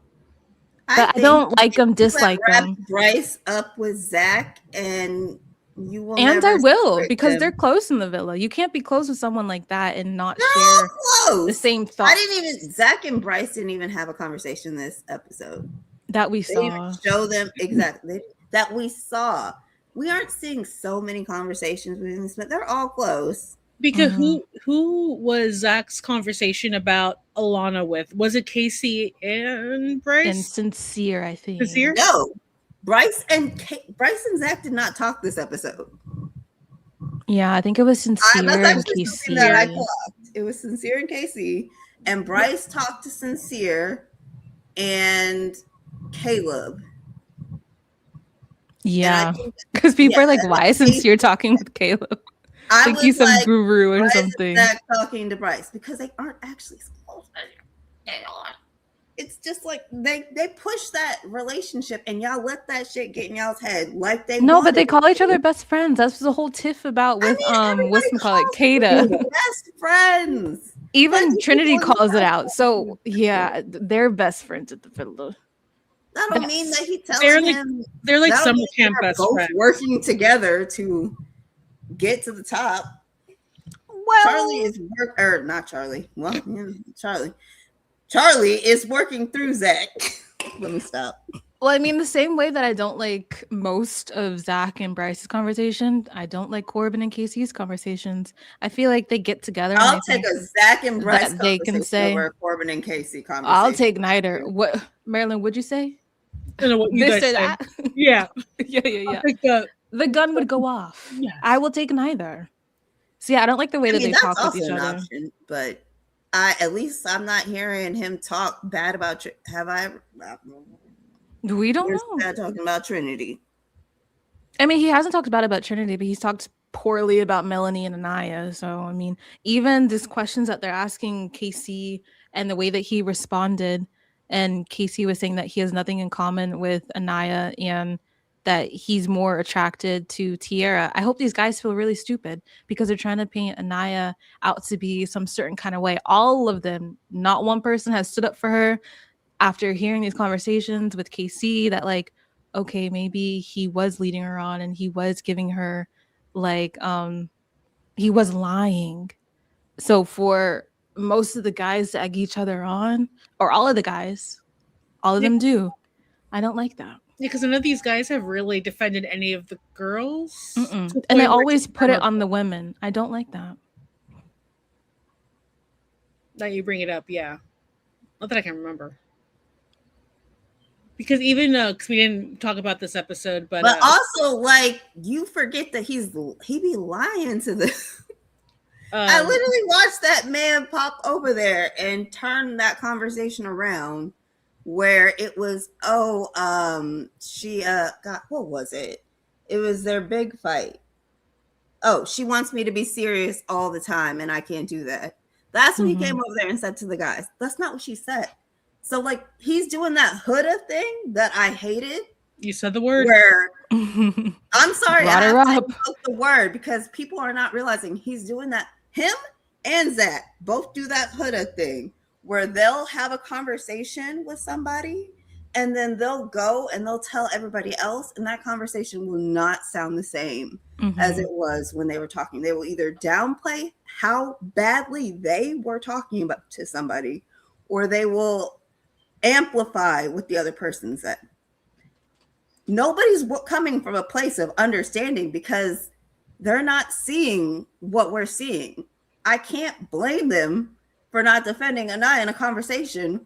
But I don't like him, dislike him. Bryce up with Zach, and you will. And I will, because they're close in the villa. You can't be close with someone like that and not share the same thoughts. Zach and Bryce didn't even have a conversation this episode that we saw. Show them exactly that we saw. We aren't seeing so many conversations with them, but they're all close. Because who was Zach's conversation about Alana with? Was it Casey and Bryce? And Sincere, I think. Sincere? No. Bryce and Zach did not talk this episode. Yeah, I think it was Sincere and Casey. It was Sincere and Casey, and Bryce talked to Sincere and Caleb. Yeah, because people are like, "Why is Sincere talking with Caleb?" I think he's some guru or something. Zach talking to Bryce because they aren't actually supposed to. It's just like they push that relationship, and y'all let that shit get in y'all's head like they. No, but they call each other best friends. That's the whole tiff about with what's it called, Kayda. Best friends. Even Trinity calls it out. So yeah, they're best friends at the villa. That don't mean that he tells him. They're like summer camp best friends working together to get to the top. Well, Charlie is not Charlie. Well, yeah, Charlie is working through Zach. Let me stop. Well, I mean, the same way that I don't like most of Zach and Bryce's conversation, I don't like Corbin and Casey's conversations. I feel like they get together. I'll take a Zach and Bryce they can say over a Corbin and Casey conversation. I'll take neither. What, Marlen? What'd you say? I don't know what you guys say. That? Yeah, yeah. The gun would go off. Yes. I will take neither. So yeah, I don't like the way that they talk with each other. Option, but at least I'm not hearing him talk bad about. Have I ever? We don't know. Talking about Trinity. I mean, he hasn't talked about Trinity, but he's talked poorly about Melanie and Aniya. So I mean, even these questions that they're asking Casey and the way that he responded, and Casey was saying that he has nothing in common with Aniya and that he's more attracted to Tierra. I hope these guys feel really stupid because they're trying to paint Aniya out to be some certain kind of way. All of them, not one person has stood up for her after hearing these conversations with KC that like, okay, maybe he was leading her on and he was giving her like he was lying. So for most of the guys to egg each other on, or all of the guys, all of them do. I don't like that. Yeah, because none of these guys have really defended any of the girls. And they always put it on the women. I don't like that. That you bring it up, yeah. Not that I can remember. Because even because we didn't talk about this episode, but also like you forget that he be lying to them. I literally watched that man pop over there and turn that conversation around where it was she got, what was it? It was their big fight. Oh, she wants me to be serious all the time and I can't do that. That's when he came over there and said to the guys, that's not what she said. So like he's doing that hoodie thing that I hated. You said the word. Where I'm sorry, I have to invoke the word because people are not realizing he's doing that. Him and Zach both do that hoodie thing where they'll have a conversation with somebody and then they'll go and they'll tell everybody else, and that conversation will not sound the same as it was when they were talking. They will either downplay how badly they were talking about to somebody, or they will amplify what the other person said. Nobody's coming from a place of understanding because they're not seeing what we're seeing. I can't blame them for not defending Aniya in a conversation.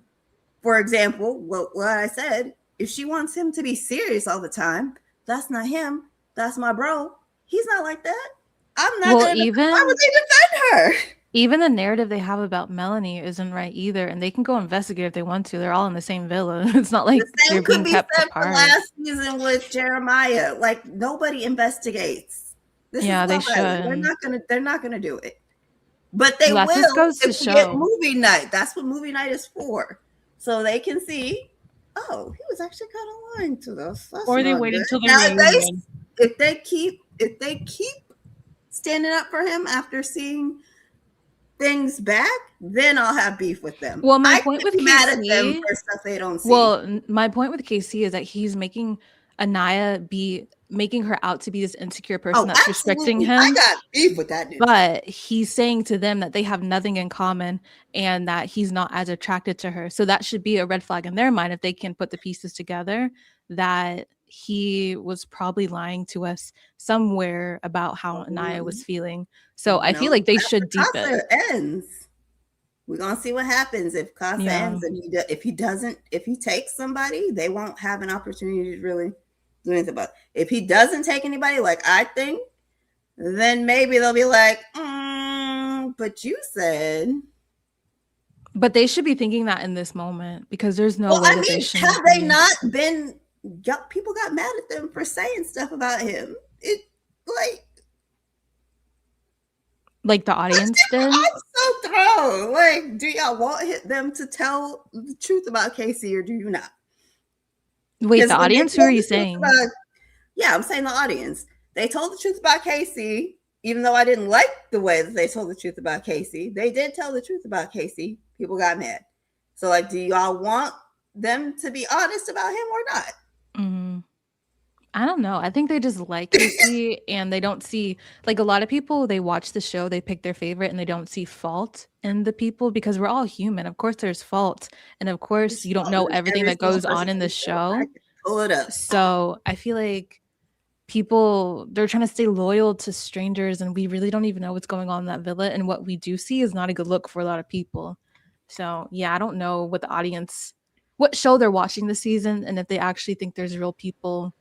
For example, what I said, if she wants him to be serious all the time, that's not him. That's my bro. He's not like that. I'm not why would they defend her? Even the narrative they have about Melanie isn't right either, and they can go investigate if they want to. They're all in the same villa. It's not like the same could be said for last season with Jeremiah. Like nobody investigates. They should. They're not gonna do it. But they will if we get movie night. That's what movie night is for. So they can see, oh, he was actually kind of lying to us. Or they wait until they're reunion. If they keep standing up for him after seeing things back, then I'll have beef with them. Well, my point with mad at them for stuff they don't see. Well, my point with KC is that he's making Aniya making her out to be this insecure person that's restricting him. I got beef with that dude. But he's saying to them that they have nothing in common and that he's not as attracted to her. So that should be a red flag in their mind if they can put the pieces together that he was probably lying to us somewhere about how Aniya was feeling. So I feel like they should deep it. Ends. We're gonna see what happens if Casa ends, and if he takes somebody, they won't have an opportunity to really do anything about it. If he doesn't take anybody, like I think, then maybe they'll be like, but you said. But they should be thinking that in this moment because there's no way that they should. Have they not been? People got mad at them for saying stuff about him. It like the audience did. I'm so thrown. Like, do y'all want them to tell the truth about Casey or do you not? Wait, the audience? Who are you saying? I'm saying the audience. They told the truth about Casey, even though I didn't like the way that they told the truth about Casey. They did tell the truth about Casey. People got mad. So, like, do y'all want them to be honest about him or not? I don't know. I think they just like Casey and they don't see, like a lot of people, they watch the show, they pick their favorite and they don't see fault in the people because we're all human. Of course, there's fault. And of course, you don't know everything that goes on in the show. Pull it up. So I feel like people, they're trying to stay loyal to strangers and we really don't even know what's going on in that villa. And what we do see is not a good look for a lot of people. So yeah, I don't know what the audience, what show they're watching this season and if they actually think there's real people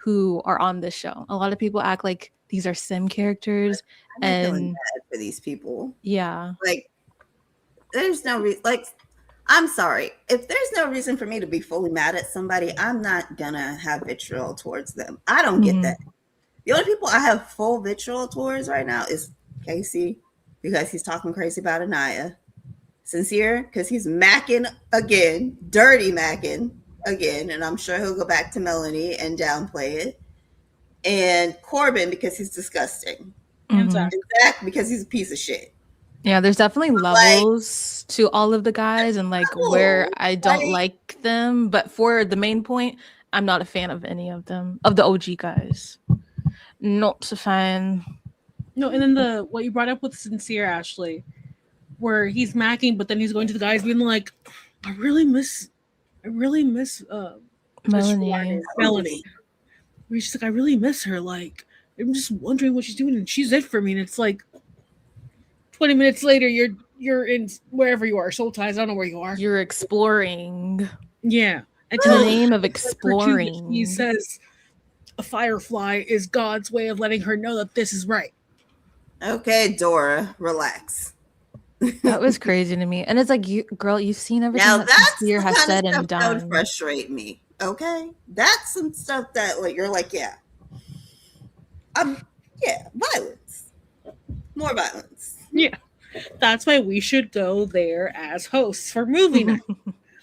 who are on this show. A lot of people act like these are sim characters. I'm feeling bad for these people. Yeah. Like, there's no reason. Like, I'm sorry. If there's no reason for me to be fully mad at somebody, I'm not gonna have vitriol towards them. I don't get that. The only people I have full vitriol towards right now is Casey because he's talking crazy about Aniya. Sincere because he's macking again, dirty macking again, and I'm sure he'll go back to Melanie and downplay it. and Corbin because he's disgusting, And Mhm. Zach. and Zach because he's a piece of shit. Yeah, there's definitely like- levels to all of the guys and like where No, I don't like- like them. But for the main point, I'm not a fan of any of them, of the OG guys. Not a fan. No, and then what you brought up with Sincere Ashley, where he's macking, but then he's going to the guys being like, I really miss Melanie. Melanie. Where she's like, I really miss her. Like, I'm just wondering what she's doing, and she's it for me. And it's like 20 minutes later, you're in wherever you are, Soul Ties. I don't know where you are. You're exploring. Yeah. And In the name of he exploring. says a firefly is God's way of letting her know that this is right. Okay, Dora, relax. That was crazy to me. And it's like, girl, you've seen everything Now that that's Sincere the has kind said of and stuff that would done. frustrate me. Okay, that's some stuff that like you're like, yeah, violence, more violence. Yeah. That's why we should go there as hosts for movie night.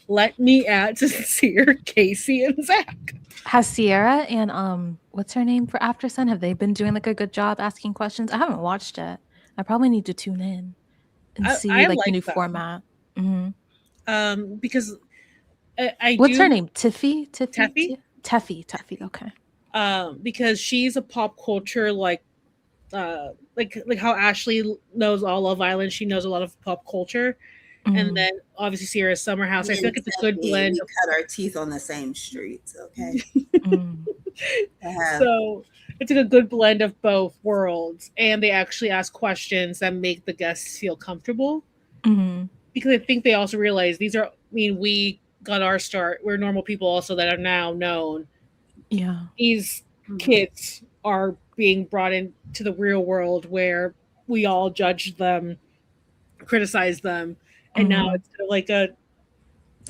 Let me add Sincere, Casey, and Zach. Has Sierra and what's her name for After Sun? Have they been doing like a good job asking questions? I haven't watched it. I probably need to tune in and see I like the like new them. format. Mhm. Because I What's do, her name? Tiffy? Teffy? Teffy. Okay. because she's a pop culture like how Ashley knows all Love Island, she knows a lot of pop culture, Mhm. and then obviously Sierra's Summer House. I feel like it's a good Stephanie, blend. We cut our teeth on the same streets. Okay, Mhm. So it's like a good blend of both worlds, and they actually ask questions that make the guests feel comfortable. Mhm. Because I think they also realize these are. I mean, we got our start. We're normal people also that are now known. Yeah. These kids are being brought into the real world where we all judge them, criticize them, and now Mhm. it's kind of like a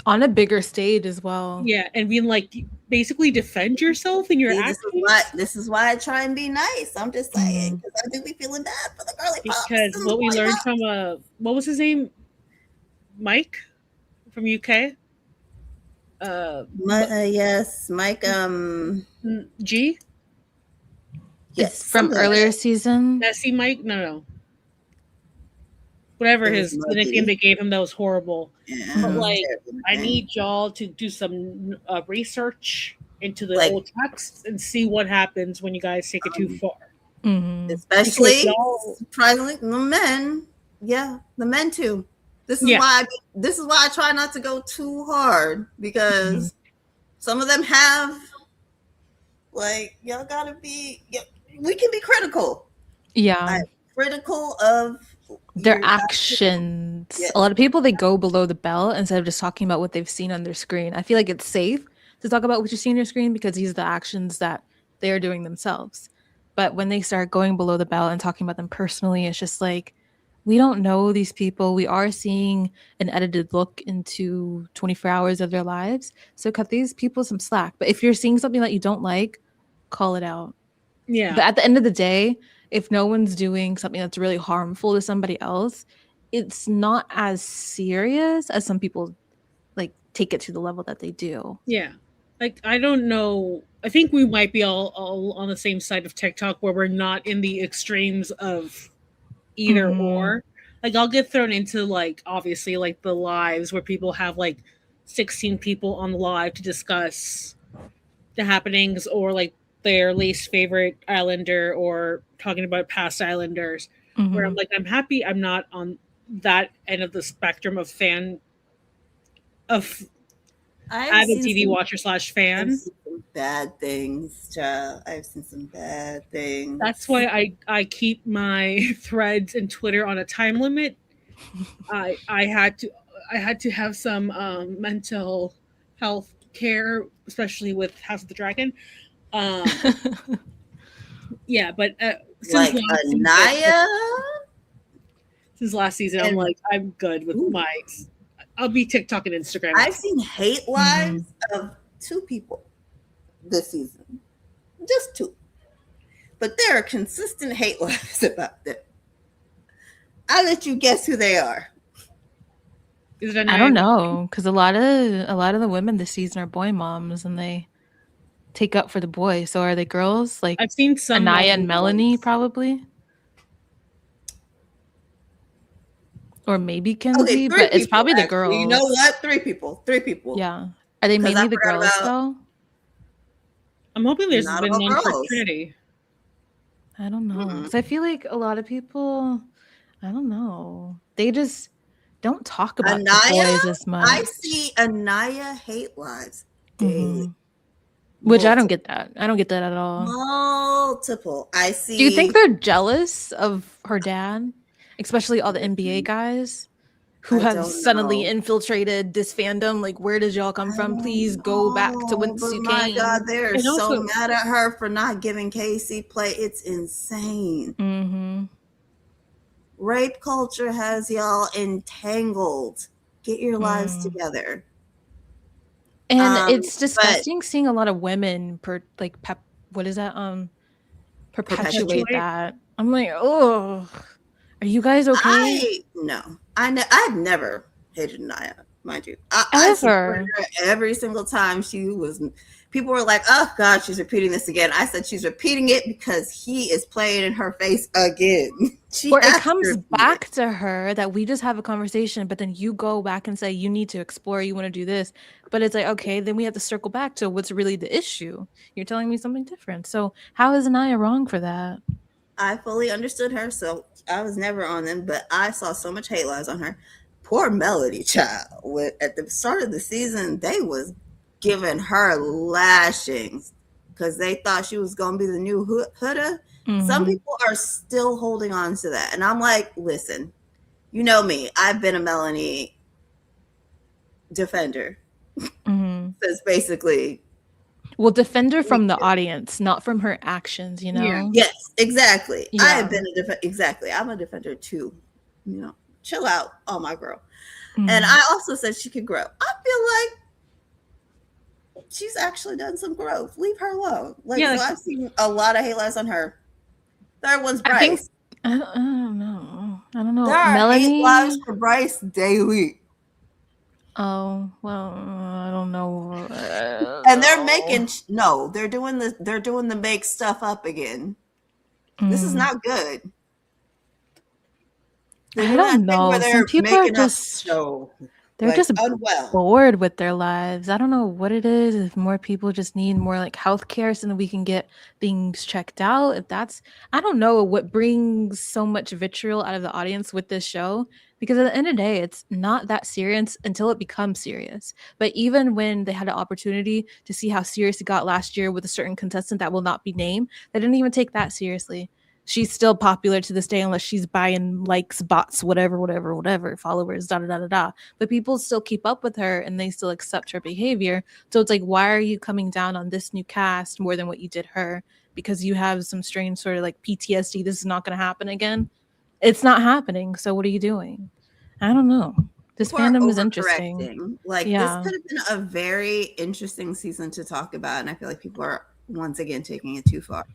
On a bigger stage as well. yeah, and being like basically defend yourself in your See, actions. this is why I try and be nice. I'm just saying because I do be feeling bad for the girly pops. Because and what the we boy learned pops. from what was his name, Mike from UK. Yes, Mike. G. Yes, It's from something like earlier that. season. Nessie Mike. No. Whatever It was the nickname they gave him that was horrible. Yeah, But it was like, terrible. I need y'all to do some research into the Like- old texts and see what happens when you guys take it too far. Mhm. especially Because y'all- surprisingly the men. Yeah, the men too. This is Yeah. why I try not to go too hard because some of them have like y'all gotta be. We can be critical. Yeah. Critical of Their your actions. Yeah. A lot of people, they go below the belt instead of just talking about what they've seen on their screen. I feel like it's safe to talk about what you see on your screen because these are the actions that they are doing themselves. But when they start going below the belt and talking about them personally, it's just like, we don't know these people. We are seeing an edited look into 24 hours of their lives. So cut these people some slack. But if you're seeing something that you don't like, call it out. Yeah. But at the end of the day, if no one's doing something that's really harmful to somebody else, it's not as serious as some people like take it to the level that they do. Yeah. Like, I don't know. I think we might be all on the same side of TikTok where we're not in the extremes of either or. Like, I'll get thrown into, like, obviously, like, the lives where people have, like, 16 people on the live to discuss the happenings or, like, their least favorite Islander or talking about past Islanders. Where I'm like, I'm happy I'm not on that end of the spectrum of fan of avid TV watcher / fan. I've seen some bad things, child. I've seen some bad things. That's why I keep my threads and Twitter on a time limit. I had to have some mental health care, especially with House of the Dragon. Yeah, but since like Aniya. Since last season, I'm like, I'm good with my. I'll be TikTok and Instagram. I've seen hate lives of 2 people this season, just 2, but there are consistent hate lives about them. I'll let you guess who they are. Is it I don't know because a lot of the women this season are boy moms and they take up for the boys. So are they girls? Like I've seen some Aniya and Melanie, ones. probably. Or maybe Kenzie, Okay, but it's probably the actually. girls. You know what? Three people. Yeah. Are they 'Cause I mainly the forgot girls about- though? I'm hoping there's Not been all none for girls. Trinity. I don't know. Mm-mm. Because I feel like a lot of people, I don't know. They just don't talk about the Aniya? boys as much. I see Aniya hate lives daily. Which I don't get that. I don't get that at all. Multiple. I see. Do you think they're jealous of her dad? Especially all the NBA guys who I have don't suddenly know. infiltrated this fandom. Like, where did y'all come from? Please go back to whence but you my came. God, they're And so also- mad at her for not giving Casey play. It's insane. Mm-hmm. Rape culture has y'all entangled. Get your lives together. And it's but- disgusting seeing a lot of women what is that? Perpetuate that. I'm like, oh, are you guys okay? I've never hated Aniya, mind you. I supported her every single time she was. People were like, "Oh God, she's repeating this again." I said she's repeating it because he is playing in her face again. Or it comes back to her that we just have a conversation, but then you go back and say you need to explore, you want to do this. But it's like, okay, then we have to circle back to what's really the issue. You're telling me something different. So how is Aniya wrong for that? I fully understood her, so I was never on them, but I saw so much hate lies on her. Poor Melody, child. At the start of the season, they was giving her lashings because they thought she was going to be the new Huda. Some people are still holding on to that. And I'm like, listen, you know me. I've been a Melanie defender. That's basically... Well, defend her from the audience, not from her actions, you know? Yeah. Yes, exactly. Yeah. I have been exactly. I'm a defender too. You know, chill out, oh my girl. And I also said she could grow. I feel like she's actually done some growth. Leave her alone. Like, so I've seen a lot of hate lies on her. Third one's Bryce. I don't know. I don't know. There are Melanie hate lies for Bryce daily. Oh, well, I don't know. And they're making they're doing the make stuff up again. This is not good. I don't know. Some people are just they're just unwell, bored with their lives. I don't know what it is. If more people just need more like healthcare so that we can get things checked out. If that's, I don't know what brings so much vitriol out of the audience with this show. Because at the end of the day, it's not that serious until it becomes serious. But even when they had an opportunity to see how serious it got last year with a certain contestant that will not be named, they didn't even take that seriously. She's still popular to this day unless she's buying likes, bots, whatever, followers, da. But people still keep up with her and they still accept her behavior. So it's like, why are you coming down on this new cast more than what you did her? Because you have some strange sort of like PTSD. This is not going to happen again. It's not happening. So what are you doing? I don't know. This fandom is interesting. Like, this could have been a very interesting season to talk about. And I feel like people are once again taking it too far.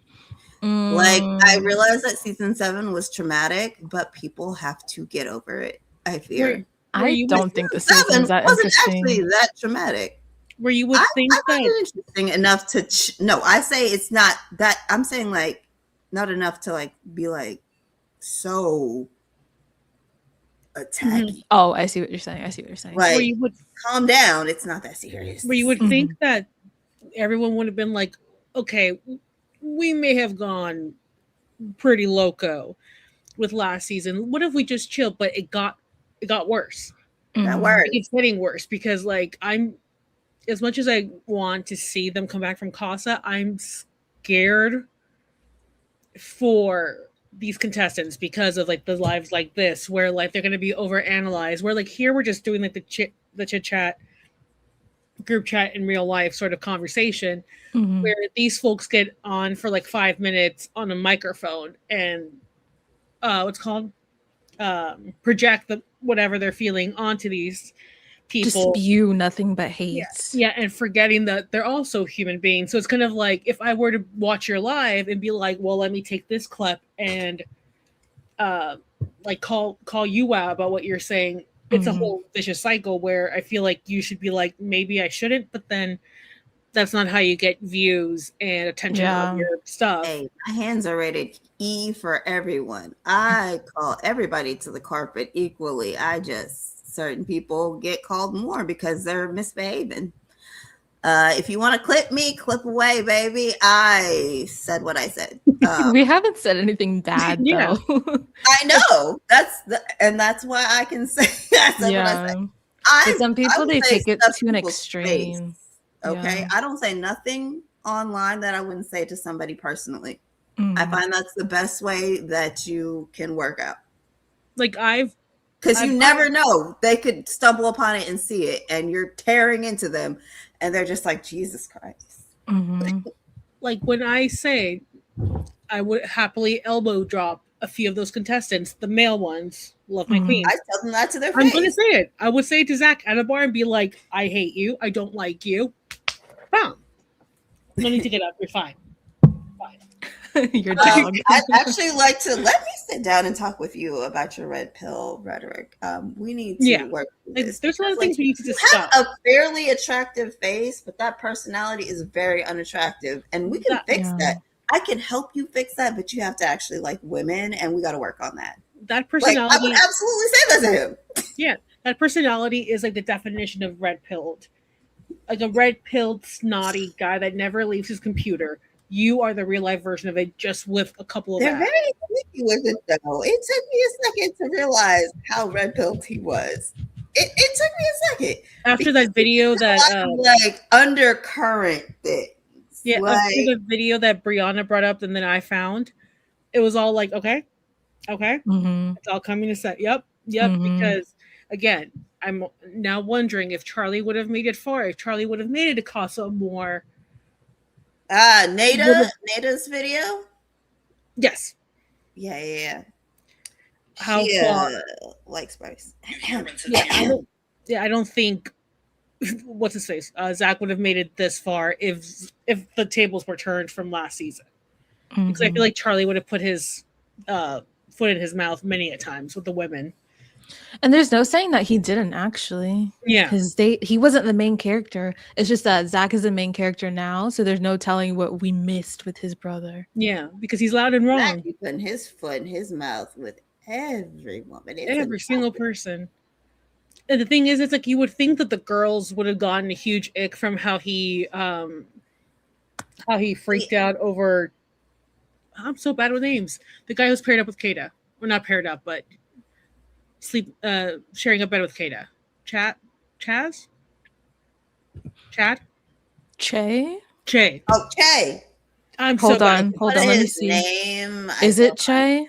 Like, I realized that season 7 was traumatic, but people have to get over it. I fear. I don't think the season's that wasn't interesting. actually that traumatic. Where you would think I find it interesting enough to no. I say it's not that. I'm saying like not enough to like be like so attacking. Oh, I see what you're saying. Like, where you would calm down. It's not that serious. Where you would think that everyone would have been like, okay, we may have gone pretty loco with last season. What if we just chilled? But it got worse. That worse. It's getting worse because like I'm, as much as I want to see them come back from Casa, I'm scared for these contestants because of like the lives like this, where like they're going to be overanalyzed. Where like here we're just doing like the chit chat, group chat in real life sort of conversation, where these folks get on for like 5 minutes on a microphone and what's called project the whatever they're feeling onto these people, just spew nothing but hate. Yeah, and forgetting that they're also human beings. So it's kind of like if I were to watch your live and be like, well, let me take this clip and like call you out about what you're saying. It's a whole vicious cycle where I feel like you should be like, maybe I shouldn't, but then that's not how you get views and attention on your stuff. Hey, my hands are rated E for everyone. I call everybody to the carpet equally. Certain people get called more because they're misbehaving. If you want to clip me, clip away, baby. I said what I said. We haven't said anything bad though. I know. That's why I can say I said what I said. But some people they take it to an extreme. Space, okay, I don't say nothing online that I wouldn't say to somebody personally. I find that's the best way that you can work out. Like because you never know, they could stumble upon it and see it, and you're tearing into them, and they're just like, Jesus Christ. Like when I say I would happily elbow drop a few of those contestants, the male ones, love my queen. I tell them that to their face. I'm going to say it. I would say it to Zach at a bar and be like, I hate you. I don't like you. Bam. No need to get up. You're fine. Your dog. I'd actually like to let me sit down and talk with you about your red pill rhetoric. We need to work with this. There's a lot of things we need to discuss. You have a fairly attractive face, but that personality is very unattractive, and we can fix that. I can help you fix that, but you have to actually like women, and we got to work on that. That personality, I would absolutely say that to him. Yeah, that personality is like the definition of red pilled, like a red pilled snotty guy that never leaves his computer. You are the real life version of it, just with a couple of. They're very sneaky with it, though. It took me a second to realize how red pilled he was. It took me a second after that video that like undercurrent things. Yeah, after the video that Brianna brought up, and then I found, it was all like, okay, it's all coming to set. Yep. Because again, I'm now wondering if Charlie would have made it far, if Charlie would have made it to Casa Amor. Nada's video? Yes. Yeah. How she, far? Likes Bryce. I don't think what's his face? Zach would have made it this far if the tables were turned from last season. Because I feel like Charlie would have put his foot in his mouth many a times with the women. And there's no saying that he didn't actually. Yeah. Because he wasn't the main character. It's just that Zach is the main character now, so there's no telling what we missed with his brother. Yeah, because he's loud and wrong. Zach, he putting his foot in his mouth with every woman. Every single person. And the thing is, it's like you would think that the girls would have gotten a huge ick from how he freaked out over. I'm so bad with names. The guy who's paired up with Kayda. Well, not paired up, but sharing a bed with Kayda. Chad? Che? Oh, Che. Hold on. Let me see. Name? Is it Che?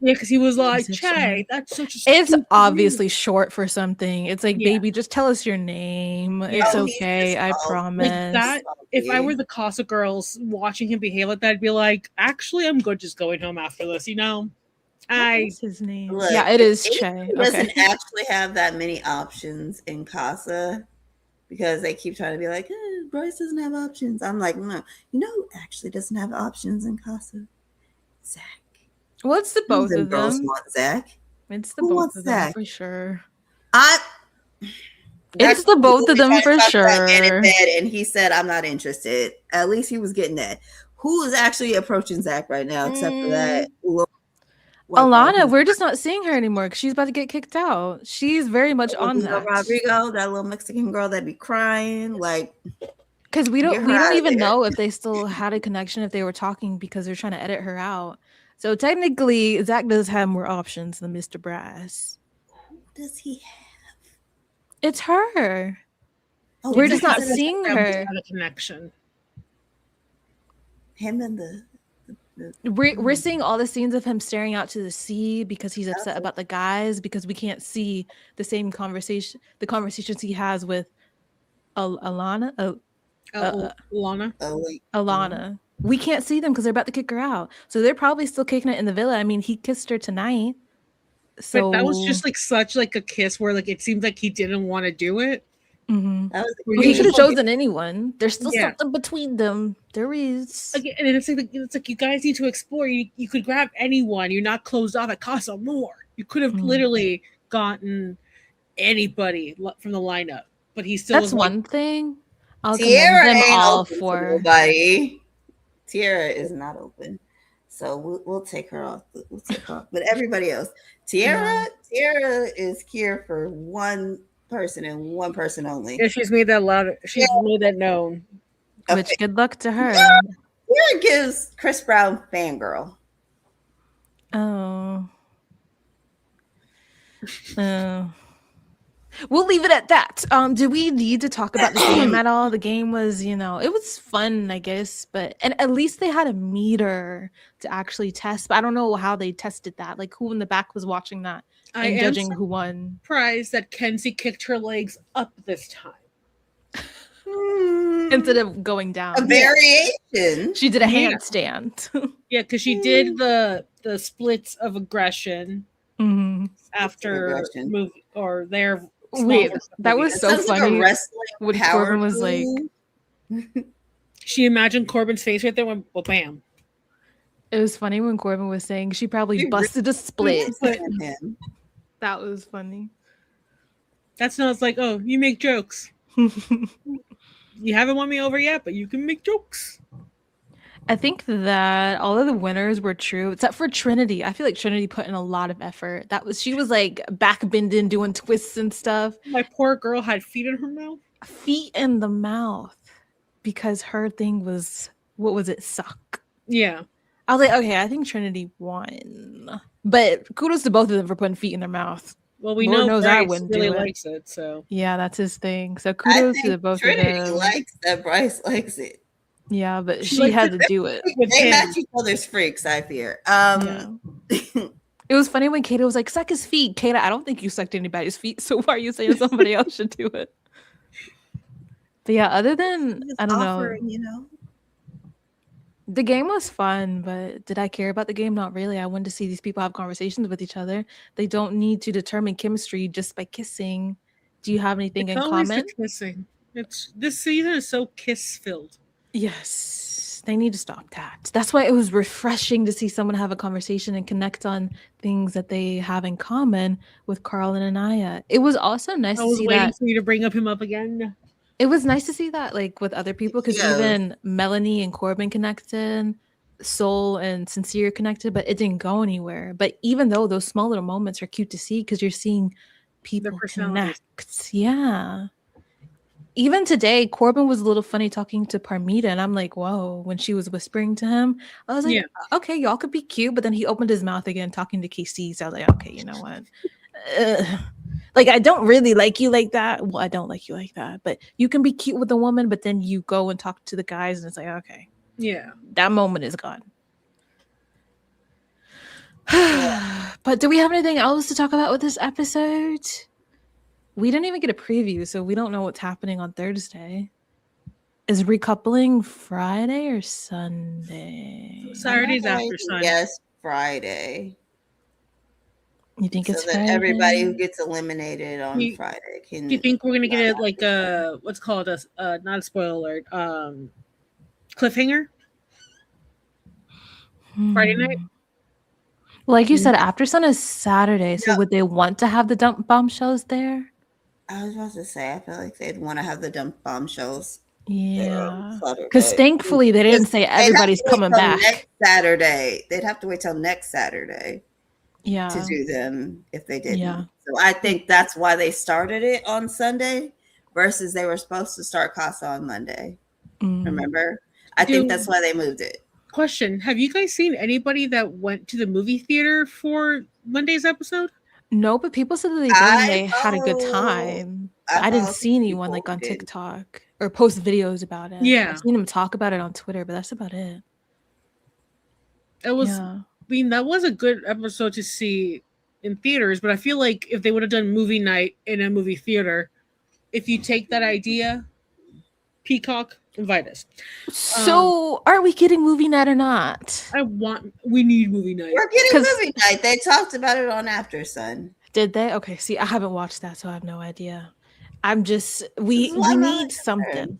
Yeah, because he was like, Che. That's such a. It's obviously short for something. It's like, baby, just tell us your name. It's okay. I promise. Like that. If I were the Casa girls watching him behave like that, I'd be like, actually, I'm good just going home after this. What's his name? Look, yeah, it is Che. He doesn't actually have that many options in Casa because they keep trying to be like, Bryce doesn't have options. I'm like, no. You know who actually doesn't have options in Casa? Zach. Well, it's the both of them. Want Zach. It's the both of them for sure. It's the both of them for sure. And he said, I'm not interested. At least he was getting that. Who is actually approaching Zach right now, except for that? Alana, we're just not seeing her anymore because she's about to get kicked out. She's very much on that. Rodrigo, that little Mexican girl that'd be crying, like. Because we don't even know if they still had a connection, if they were talking, because they're trying to edit her out. So technically, Zach does have more options than Mr. Bryce. Who does he have? It's her. Oh, we're just not seeing her. A connection. Him and we're seeing all the scenes of him staring out to the sea because he's upset about the guys, because we can't see the same conversations he has with Alana. Alana. We can't see them because they're about to kick her out. So they're probably still kicking it in the villa. I mean, he kissed her tonight. So but that was just like such like a kiss where like it seems like he didn't want to do it. He could have chosen anyone. There's still something between them. There is. Again, and it's like you guys need to explore. You could grab anyone. You're not closed off at Casa Amor. You could have literally gotten anybody from the lineup, but he still. That's one thing. I'll commend Tiara them ain't all open to for. nobody. Tiara is not open, so we'll take her off. We'll take her off. But everybody else, Tiara is here for one person and one person only. Yeah, she's made that loud. She's made that known. Which good luck to her. Tiara gives Chris Brown fangirl. Oh. We'll leave it at that. Do we need to talk about the game at all? The game was, it was fun, I guess, and at least they had a meter to actually test. But I don't know how they tested that. Like who in the back was watching that and judging who won. Surprised that Kenzie kicked her legs up this time instead of going down. A variation. She did a handstand. Yeah, because she did the splits of aggression after move or their. Wait, that was so funny. Like when Corbin was like, she imagined Corbin's face right there when bam. It was funny when Corbin was saying she probably busted a split. That was funny. That sounds like, oh, you make jokes. You haven't won me over yet, but you can make jokes. I think that all of the winners were true, except for Trinity. I feel like Trinity put in a lot of effort. She was like back bending, doing twists and stuff. My poor girl had feet in her mouth. Feet in the mouth, because her thing was, what was it? Suck. Yeah. I was like, okay, I think Trinity won, but kudos to both of them for putting feet in their mouth. Well, we Lord knows Bryce I wouldn't really likes it, so yeah, that's his thing. So kudos to both Trinity of them. Likes that Bryce likes it. Yeah, but she had to do it. They match each other's freaks, I fear. Yeah. It was funny when Kayda was like, suck his feet. Kayda, I don't think you sucked anybody's feet, so why are you saying somebody else should do it? But yeah, other than, I don't know. The game was fun, but did I care about the game? Not really. I wanted to see these people have conversations with each other. They don't need to determine chemistry just by kissing. Do you have anything in common? Kissing. This season is so kiss-filled. Yes, they need to stop that. That's why it was refreshing to see someone have a conversation and connect on things that they have in common with Carl and Aniya. It was also nice to see that. I was waiting for you to bring him up again. It was nice to see that, like, with other people, because even Melanie and Corbin connected, Soul and Sincere connected, but it didn't go anywhere. But even though those small little moments are cute to see, because you're seeing people connect. Yeah. Even today, Corbin was a little funny talking to Parmita, and I'm like, whoa, when she was whispering to him, I was like, okay, y'all could be cute, but then he opened his mouth again talking to KC, so I was like, okay, you know what? Like, I don't really like you like that. Well, I don't like you like that, but you can be cute with a woman, but then you go and talk to the guys, and it's like, okay. Yeah. That moment is gone. But do we have anything else to talk about with this episode? We didn't even get a preview, so we don't know what's happening on Thursday. Is recoupling Friday or Sunday? Saturday's after Sunday. Yes, Friday. You think it's that Friday? Everybody who gets eliminated on Friday can. Do you think we're gonna get it like what's called a not a spoiler alert, cliffhanger? Friday night. Like you said, After Sun is Saturday, so would they want to have the dump bombshells there? I was about to say, I feel like they'd want to have the dump bombshells. Yeah, because thankfully they didn't say everybody's coming back next Saturday. They'd have to wait till next Saturday. Yeah, to do them if they didn't. Yeah. So I think that's why they started it on Sunday versus they were supposed to start Casa on Monday. Remember? I think that's why they moved it. Question: have you guys seen anybody that went to the movie theater for Monday's episode? No, but people said that they did and they had a good time. I didn't see anyone like on TikTok or post videos about it. Yeah. I've seen them talk about it on Twitter, but that's about it. It was, I mean, that was a good episode to see in theaters, but I feel like if they would have done movie night in a movie theater, if you take that idea, Peacock, invite us. So are we getting movie night or not? We need movie night. We're getting movie night. They talked about it on After Sun. Did they? Okay, see, I haven't watched that, so I have no idea. I'm just, we need something.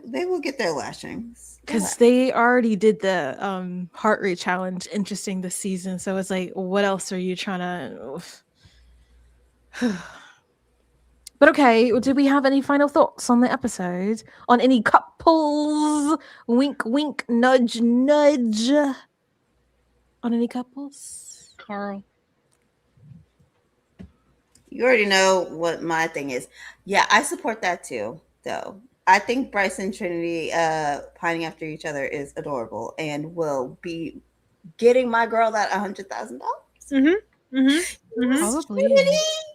They will get their lashings. Because they already did the heart rate challenge interesting this season. So it's like, what else are you trying to... But okay, do we have any final thoughts on the episode? On any couples? Wink, wink, nudge, nudge. On any couples? Carl. You already know what my thing is. Yeah, I support that too, though. I think Bryce and Trinity pining after each other is adorable and will be getting my girl that $100,000. Probably.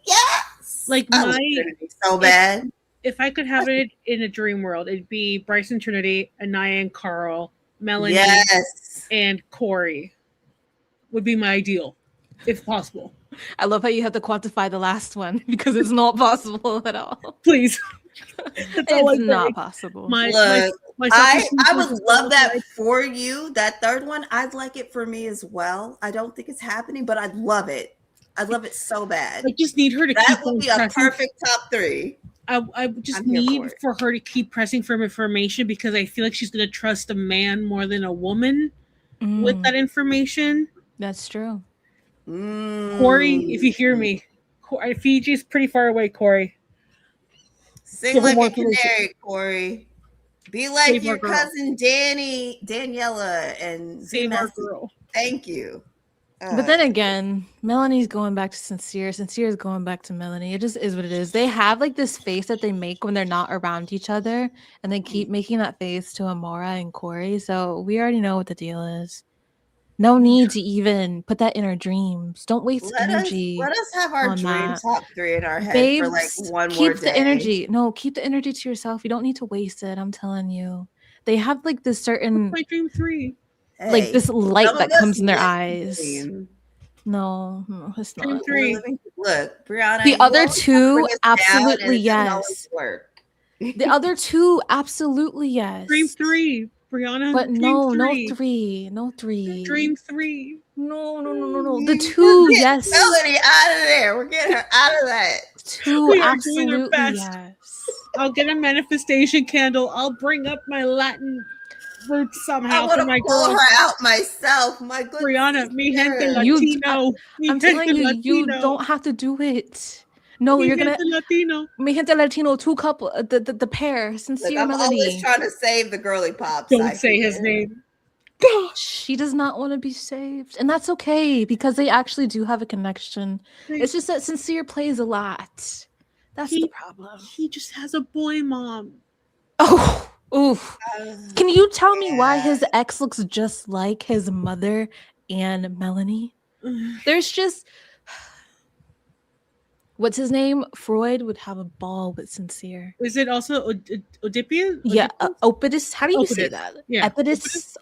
Yes. Like Trinity so bad. If I could have it in a dream world, it'd be Bryce and Trinity, Aniya and Carl, Melanie, Yes. and Corey would be my ideal, if possible. I love how you have to quantify the last one because it's not possible at all. Please. It's not possible. I would love that for you. That third one, I'd like it for me as well. I don't think it's happening, but I'd love it. I'd love it so bad. I just need her to that would be a perfect top 3. I just need for her to keep pressing for information because I feel like she's going to trust a man more than a woman with that information. That's true. Corey, if you hear me, Fiji's pretty far away, Corey. Sing like a canary, Corey. Be like your cousin Daniela, and save our girl. Thank you. But then again, Melanie's going back to Sincere. Sincere's going back to Melanie. It just is what it is. They have like this face that they make when they're not around each other, and they keep making that face to Amora and Corey. So we already know what the deal is. No need to even put that in our dreams. Don't waste energy. Let us have our dream top 3 in our head Babes, for like one more keep day. the energy. No, keep the energy to yourself. You don't need to waste it. I'm telling you. They have like this certain my dream 3. Like this light that comes in their eyes. No, it's not. Dream 3. Look, Brianna. The other 2, absolutely yes. The other 2, absolutely yes. Dream 3. Brianna, but no 3. Dream 3. No. The 2, yes. Melanie out of there. We're getting her out of that. 2, absolutely yes. I'll get a manifestation candle. I'll bring up my Latin roots somehow. I want to pull her out myself. My good Brianna, mi gente Latino. I'm telling you, you don't have to do it. No, you're gonna Latino. Mi gente Latino, 2 couple, the pair, Sincere I'm Melanie. always trying to save the girly pops. Don't say his name. She does not want to be saved, and that's okay because they actually do have a connection. It's just that Sincere plays a lot. That's the problem. He just has a boy mom. Oh, oof. Can you tell me why his ex looks just like his mother and Melanie? There's just what's his name? Freud would have a ball with Sincere. Is it also Oedipus? Yeah, Opidus. How do you say that? Yeah. Epidus.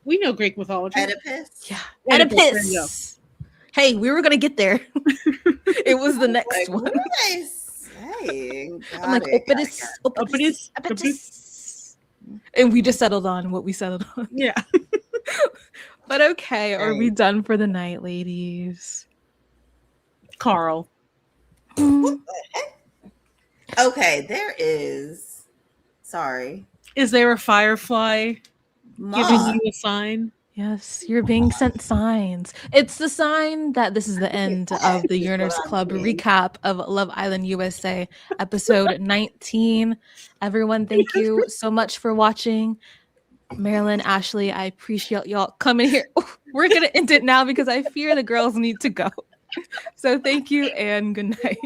We know Greek mythology. Oedipus. Yeah, Oedipus. Hey, we were gonna get there. It was the next one. What am I saying? I'm like Opidus. And we just settled on what we settled on. Yeah. But okay, are we done for the night, ladies? Carl. Okay, there is. Sorry. Is there a firefly giving you a sign? Yes, you're being sent signs. It's the sign that this is the end of the Yearners Club recap of Love Island USA episode 19. Everyone, thank you so much for watching. Marlen, Ashley, I appreciate y'all coming here. We're going to end it now because I fear the girls need to go. So thank you and good night.